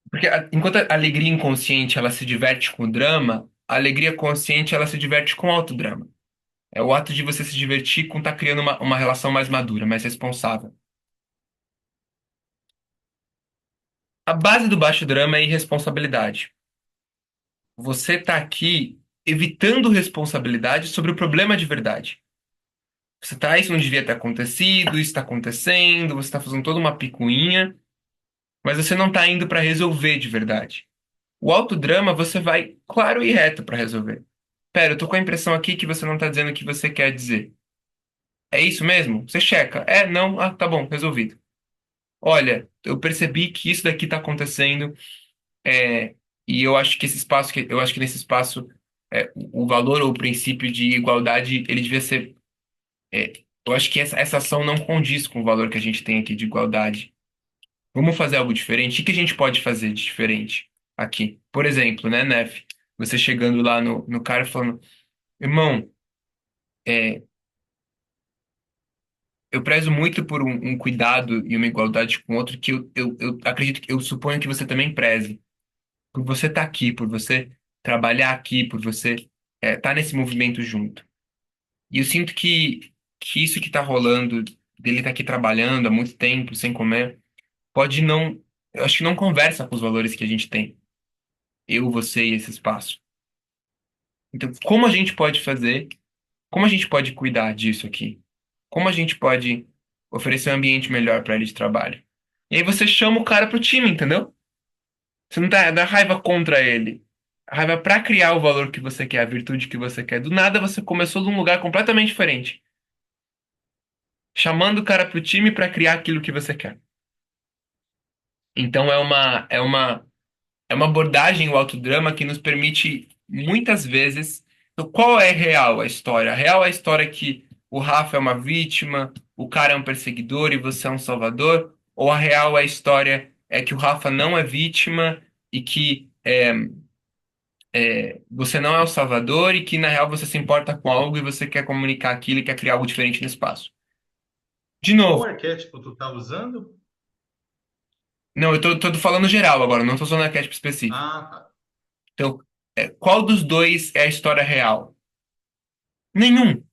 Porque enquanto a alegria inconsciente ela se diverte com o drama, a alegria consciente ela se diverte com o autodrama. É o ato de você se divertir com estar criando uma relação mais madura, mais responsável. A base do baixo drama é irresponsabilidade. Você está aqui evitando responsabilidade sobre o problema de verdade. Você tá, isso não devia ter acontecido, isso está acontecendo, você está fazendo toda uma picuinha, mas você não está indo para resolver de verdade. O autodrama você vai claro e reto para resolver. Pera, eu tô com a impressão aqui que você não está dizendo o que você quer dizer. É isso mesmo? Você checa. É, não, tá bom, resolvido. Olha, eu percebi que isso daqui está acontecendo, é, e eu acho que esse espaço, eu acho que nesse espaço, o valor ou o princípio de igualdade, ele devia ser. É, eu acho que essa ação não condiz com o valor que a gente tem aqui de igualdade. Vamos fazer algo diferente? O que a gente pode fazer de diferente aqui? Por exemplo, né, Nef? Você chegando lá no cara e falando, irmão, é, eu prezo muito por um cuidado e uma igualdade com o outro que eu acredito que eu suponho que você também preze. Por você estar aqui, por você trabalhar aqui, por você estar nesse movimento junto. E eu sinto que isso que está rolando dele estar aqui trabalhando há muito tempo, sem comer, pode não, eu acho que não conversa com os valores que a gente tem, eu, você e esse espaço. Então, como a gente pode fazer? Como a gente pode cuidar disso aqui? Como a gente pode oferecer um ambiente melhor para ele de trabalho? E aí você chama o cara pro time, entendeu? Você não tá da raiva contra ele. A raiva para criar o valor que você quer, a virtude que você quer. Do nada você começou de um lugar completamente diferente, chamando o cara pro time para criar aquilo que você quer. Então é uma abordagem, o autodrama, que nos permite, muitas vezes. Então, qual é real a história? A real é a história que o Rafa é uma vítima, o cara é um perseguidor e você é um salvador? Ou a real é a história é que o Rafa não é vítima e que você não é o salvador e que na real você se importa com algo e você quer comunicar aquilo e quer criar algo diferente no espaço? De Qual novo, arquétipo tu tá usando? não, eu tô falando geral agora, não tô falando arquétipo específico. Ah, tá. Então, qual dos dois é a história real? Nenhum.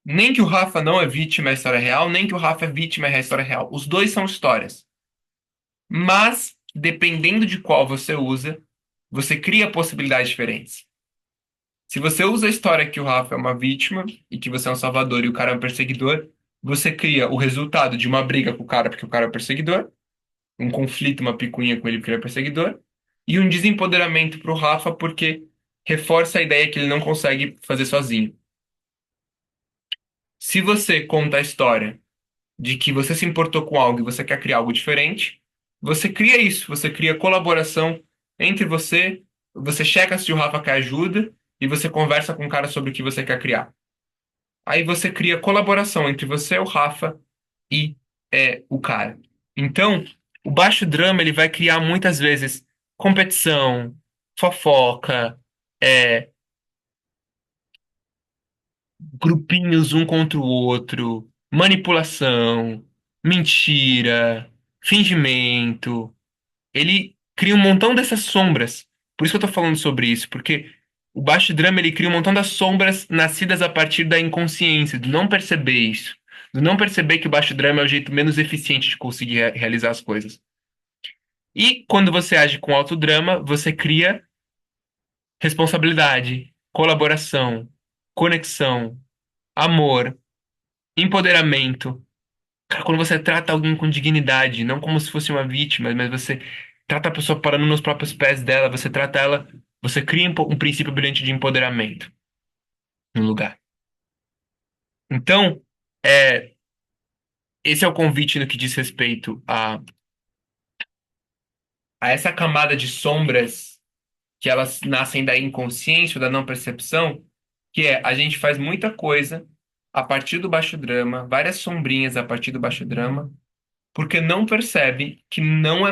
Nem que o Rafa não é vítima é a história real, nem que o Rafa é vítima é a história real. Os dois são histórias. Mas, dependendo de qual você usa, você cria possibilidades diferentes. Se você usa a história que o Rafa é uma vítima e que você é um salvador e o cara é um perseguidor, você cria o resultado de uma briga com o cara porque o cara é um perseguidor, um conflito, uma picuinha com ele porque ele é perseguidor, e um desempoderamento pro Rafa porque reforça a ideia que ele não consegue fazer sozinho. Se você conta a história de que você se importou com algo e você quer criar algo diferente, você cria isso, você cria colaboração entre você, você checa se o Rafa quer ajuda e você conversa com o cara sobre o que você quer criar. Aí você cria colaboração entre você, o Rafa e o cara. Então, o baixo drama ele vai criar muitas vezes competição, fofoca, é, grupinhos um contra o outro, manipulação, mentira, fingimento. Ele cria um montão dessas sombras. Por isso que eu tô falando sobre isso, porque o baixo drama ele cria um montão das sombras nascidas a partir da inconsciência, do não perceber isso, do não perceber que o baixo drama é o jeito menos eficiente de conseguir realizar as coisas. E quando você age com alto drama, você cria responsabilidade, colaboração, conexão, amor, empoderamento. Cara, quando você trata alguém com dignidade, não como se fosse uma vítima, mas você trata a pessoa parando nos próprios pés dela, você trata ela, você cria um princípio brilhante de empoderamento no lugar. Então, é, esse é o convite no que diz respeito a essa camada de sombras que elas nascem da inconsciência, ou da não percepção, que é a gente faz muita coisa a partir do baixo drama, várias sombrinhas a partir do baixo drama, porque não percebe que não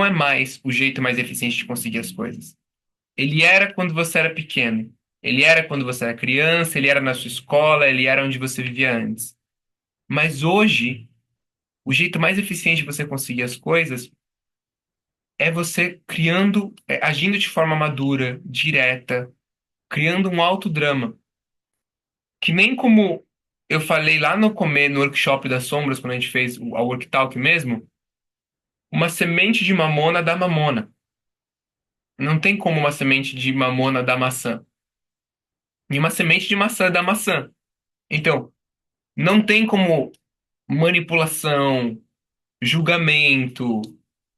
é mais o jeito mais eficiente de conseguir as coisas. Ele era quando você era pequeno, ele era quando você era criança, ele era na sua escola, ele era onde você vivia antes. Mas hoje, o jeito mais eficiente de você conseguir as coisas é você criando, agindo de forma madura, direta, criando um autodrama. Que nem como eu falei lá no workshop das sombras, quando a gente fez a Work Talk mesmo, uma semente de mamona dá mamona. Não tem como uma semente de mamona dar maçã. E uma semente de maçã dá maçã. Então, não tem como manipulação, julgamento,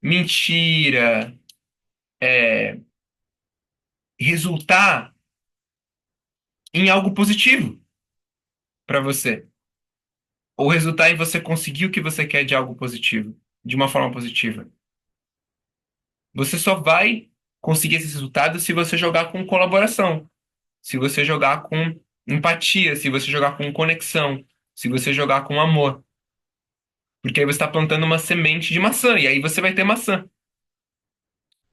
mentira, resultar em algo positivo para você. Ou resultar em você conseguir o que você quer de algo positivo, de uma forma positiva. Você só vai conseguir esses resultados se você jogar com colaboração, se você jogar com empatia, se você jogar com conexão, se você jogar com amor. Porque aí você está plantando uma semente de maçã, e aí você vai ter maçã.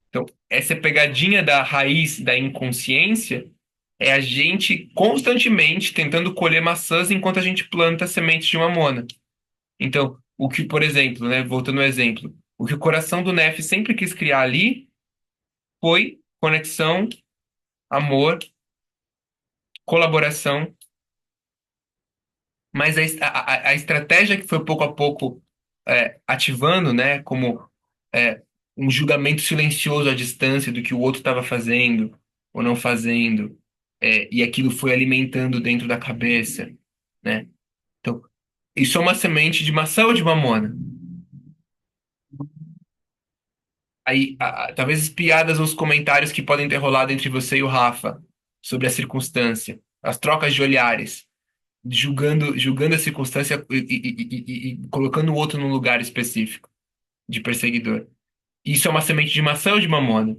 Então, essa pegadinha da raiz da inconsciência é a gente constantemente tentando colher maçãs enquanto a gente planta sementes de mamona. Então, o que, por exemplo, né, voltando ao exemplo, o que o coração do Nefe sempre quis criar ali foi conexão, amor, colaboração mas a estratégia que foi pouco a pouco ativando, né, como é, um julgamento silencioso à distância do que o outro estava fazendo ou não fazendo, e aquilo foi alimentando dentro da cabeça, né? Então, isso é uma semente de maçã ou de mamona? Aí, talvez as piadas ou os comentários que podem ter rolado entre você e o Rafa sobre a circunstância, as trocas de olhares, julgando a circunstância e colocando o outro num lugar específico de perseguidor. Isso é uma semente de maçã ou de mamona?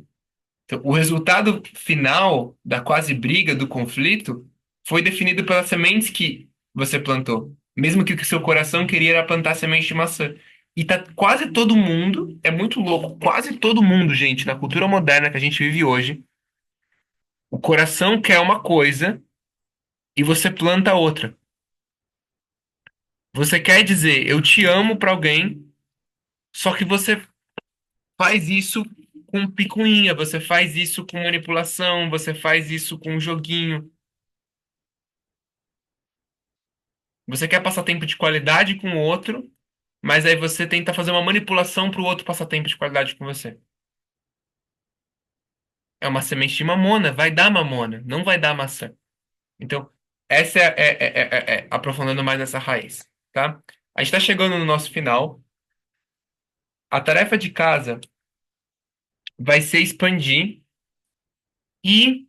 Então, o resultado final da quase briga, do conflito, foi definido pelas sementes que você plantou. Mesmo que o que seu coração queria era plantar semente de maçã. E tá quase todo mundo, é muito louco, quase todo mundo, gente, na cultura moderna que a gente vive hoje, o coração quer uma coisa e você planta outra. Você quer dizer eu te amo pra alguém, só que você faz isso com picuinha, você faz isso com manipulação, você faz isso com joguinho. Você quer passar tempo de qualidade com o outro, mas aí você tenta fazer uma manipulação para o outro passar tempo de qualidade com você. É uma semente de mamona, vai dar mamona, não vai dar maçã. Então, essa aprofundando mais nessa raiz, tá? A gente está chegando no nosso final. A tarefa de casa vai ser expandir e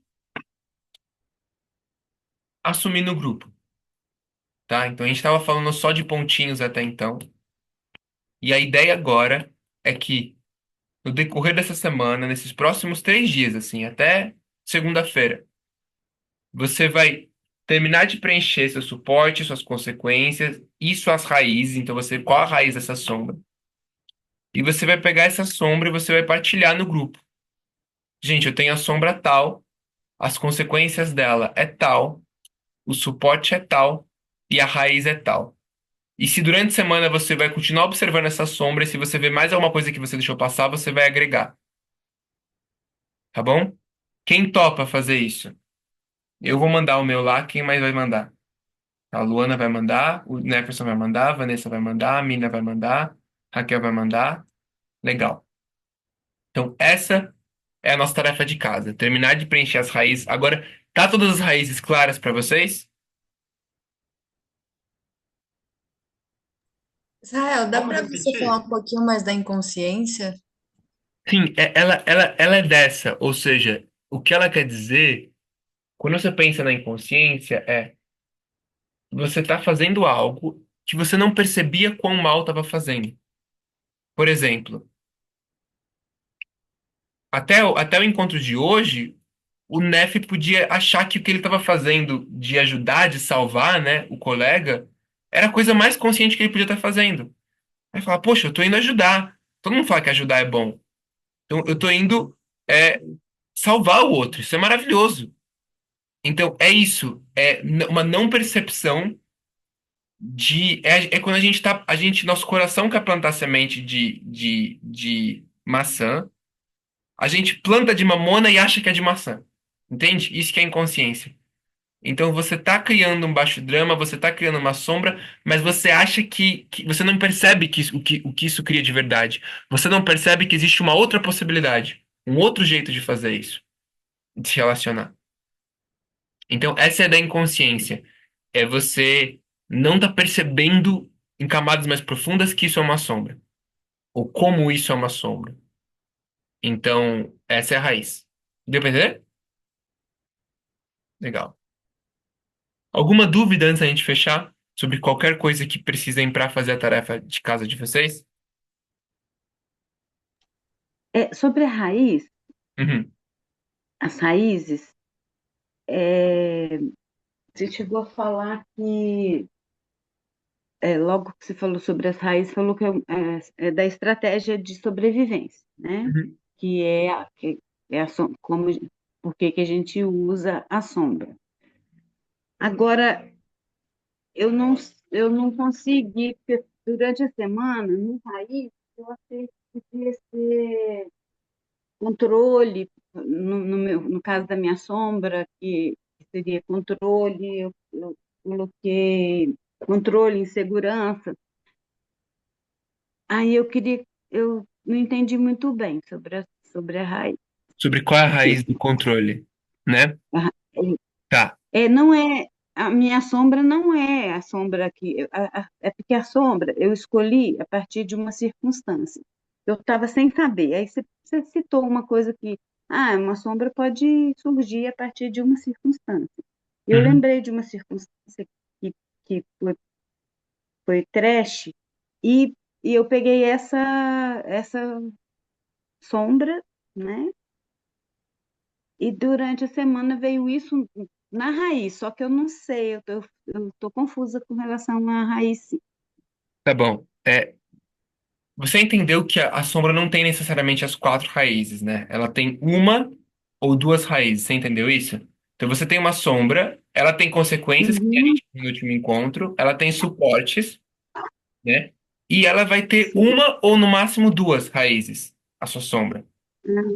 assumir no grupo, tá? Então, a gente estava falando só de pontinhos até então. E a ideia agora é que no decorrer dessa semana, nesses próximos 3 dias, assim, até segunda-feira, você vai terminar de preencher seu suporte, suas consequências e suas raízes. Então, você, qual a raiz dessa sombra? E você vai pegar essa sombra e você vai partilhar no grupo. Gente, eu tenho a sombra tal, as consequências dela é tal, o suporte é tal e a raiz é tal. E se durante a semana você vai continuar observando essa sombra, e se você ver mais alguma coisa que você deixou passar, você vai agregar, tá bom? Quem topa fazer isso? Eu vou mandar o meu lá, quem mais vai mandar? A Luana vai mandar, o Neferson vai mandar, a Vanessa vai mandar, a Mina vai mandar, a Raquel vai mandar. Legal. Então, essa é a nossa tarefa de casa. Terminar de preencher as raízes. Agora, tá todas as raízes claras para vocês? Israel, dá Vamos para você falar repetir? um pouquinho mais da inconsciência? Sim, ela é dessa. Ou seja, o que ela quer dizer, quando você pensa na inconsciência, é você tá fazendo algo que você não percebia quão mal estava fazendo. Por exemplo, até o encontro de hoje, o Neff podia achar que o que ele estava fazendo de ajudar, de salvar, né, o colega, era a coisa mais consciente que ele podia estar fazendo. Aí falar, poxa, eu tô indo ajudar. Todo mundo fala que ajudar é bom. Então, eu tô indo é, salvar o outro. Isso é maravilhoso. Então, é isso. É uma não percepção de. É quando a gente tá. Nosso coração quer plantar semente de maçã. A gente planta de mamona e acha que é de maçã. Entende? Isso que é inconsciência. Então você está criando um baixo drama, você está criando uma sombra, mas você acha que você não percebe o que isso cria de verdade. Você não percebe que existe uma outra possibilidade, um outro jeito de fazer isso, de se relacionar. Então essa é da inconsciência. É você não estar percebendo em camadas mais profundas que isso é uma sombra, ou como isso é uma sombra. Então, essa é a raiz. Deu pra entender? Legal. Alguma dúvida antes da gente fechar sobre qualquer coisa que precisem para fazer a tarefa de casa de vocês? Sobre a raiz, Uhum, as raízes, é, você chegou a falar que, logo que você falou sobre as raízes, falou que é da estratégia de sobrevivência, né? uhum. Que é por que a gente usa a sombra. Agora, eu não, eu não consegui, porque durante a semana, no raiz, eu achei que podia ser controle, no caso da minha sombra, que seria controle, eu coloquei. controle, insegurança. Aí eu não entendi muito bem sobre a raiz. Sobre qual é a Porque raiz do controle, né? a- Tá, não é, a minha sombra não é a sombra que, é porque a sombra eu escolhi a partir de uma circunstância. Eu estava sem saber. Aí você citou uma coisa que, uma sombra pode surgir a partir de uma circunstância. Eu uhum, lembrei de uma circunstância que foi trash, e, e eu peguei essa sombra, né? E durante a semana veio isso na raiz, só que eu não sei, eu tô confusa com relação à raiz. Sim. tá bom. Você entendeu que a sombra não tem necessariamente as quatro raízes, né? Ela tem uma ou duas raízes, você entendeu isso? Então você tem uma sombra, ela tem consequências, que a Uhum, gente viu no último encontro, ela tem suportes, né? E ela vai ter sim, uma ou no máximo duas raízes, a sua sombra.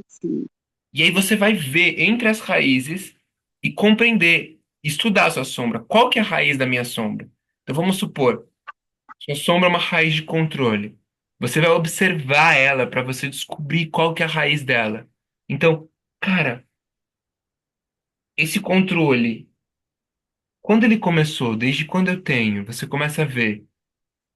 sim. E aí você vai ver entre as raízes e compreender, estudar a sua sombra. Qual que é a raiz da minha sombra? Então vamos supor, sua sombra é uma raiz de controle. Você vai observar ela para você descobrir qual que é a raiz dela. Então, cara, esse controle, quando ele começou, desde quando eu tenho, você começa a ver.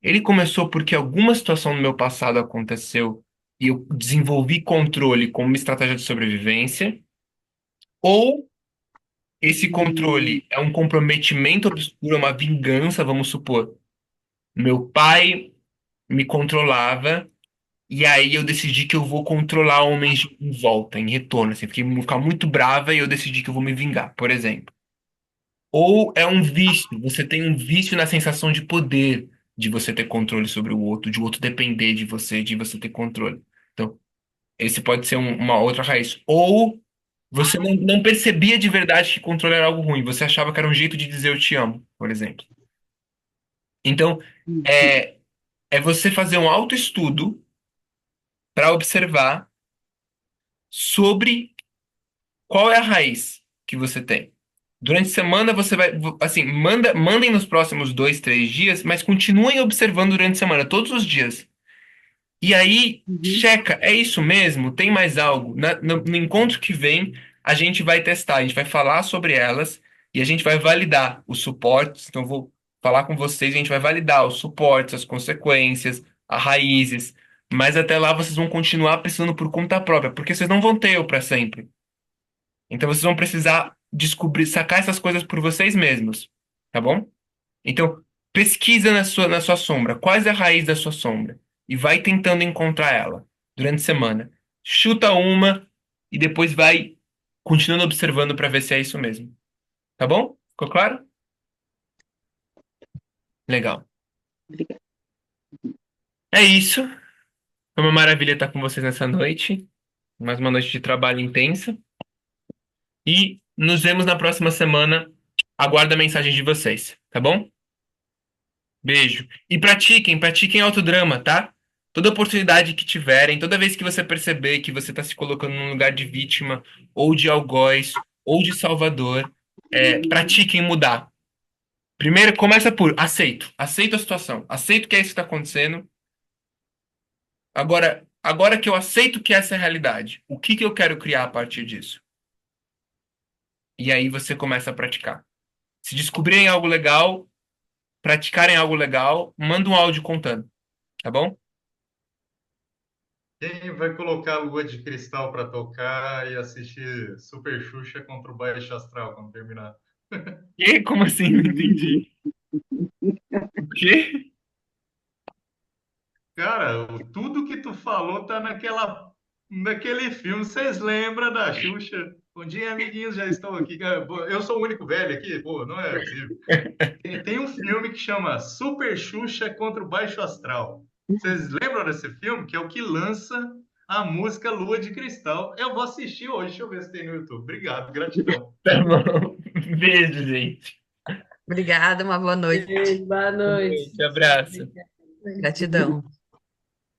Ele começou porque alguma situação no meu passado aconteceu e eu desenvolvi controle como uma estratégia de sobrevivência, ou esse controle é um comprometimento obscuro, é uma vingança, vamos supor. Meu pai me controlava e aí eu decidi que eu vou controlar homens em volta, em retorno, assim, fiquei ficar muito brava e eu decidi que eu vou me vingar, por exemplo. Ou é um vício, você tem um vício na sensação de poder, de você ter controle sobre o outro, de o outro depender de você ter controle. Então, esse pode ser uma outra raiz. Ou você não percebia de verdade que controle era algo ruim, você achava que era um jeito de dizer eu te amo, por exemplo. Então, Uhum, é, é você fazer um autoestudo para observar sobre qual é a raiz que você tem. Durante a semana você vai, assim, mandem nos próximos 2, 3 dias, mas continuem observando durante a semana, todos os dias. E aí, uhum, checa, é isso mesmo? Tem mais algo? No encontro que vem, a gente vai testar, a gente vai falar sobre elas e a gente vai validar os suportes. Então, eu vou falar com vocês, a gente vai validar os suportes, as consequências, as raízes. Mas até lá vocês vão continuar precisando por conta própria, porque vocês não vão ter eu para sempre. Então, vocês vão precisar descobrir, sacar essas coisas por vocês mesmos, tá bom? Então, pesquisa na sua sombra. Qual é a raiz da sua sombra? E vai tentando encontrar ela durante a semana. Chuta uma e depois vai continuando observando para ver se é isso mesmo. Tá bom? Ficou claro? Legal. obrigada. É isso. Foi uma maravilha estar com vocês nessa noite. Mais uma noite de trabalho intensa. E nos vemos na próxima semana. Aguardo a mensagem de vocês, tá bom? Beijo. E pratiquem autodrama, tá? Toda oportunidade que tiverem, toda vez que você perceber que você está se colocando num lugar de vítima, ou de algoz, ou de salvador, pratiquem mudar. Primeiro, começa por aceito. Aceito a situação. Aceito que é isso que está acontecendo. Agora que eu aceito que essa é a realidade, o que que eu quero criar a partir disso? E aí você começa a praticar. Se descobrirem algo legal, praticarem algo legal, manda um áudio contando, tá bom? Quem vai colocar a Lua de Cristal para tocar e assistir Super Xuxa contra o Baixo Astral quando terminar? E como assim? Não entendi. O quê? Cara, tudo que tu falou tá naquele filme. Vocês lembram da Xuxa? Bom dia, amiguinhos, já estou aqui. Eu sou o único velho aqui? Pô, não é possível. Tem um filme que chama Super Xuxa contra o Baixo Astral. Vocês lembram desse filme? Que é o que lança a música Lua de Cristal. Eu vou assistir hoje. Deixa eu ver se tem no YouTube. Obrigado, gratidão. Tá bom. Beijo, gente. Obrigada, uma boa noite. Beijo, boa Boa noite. noite, abraço. Gratidão.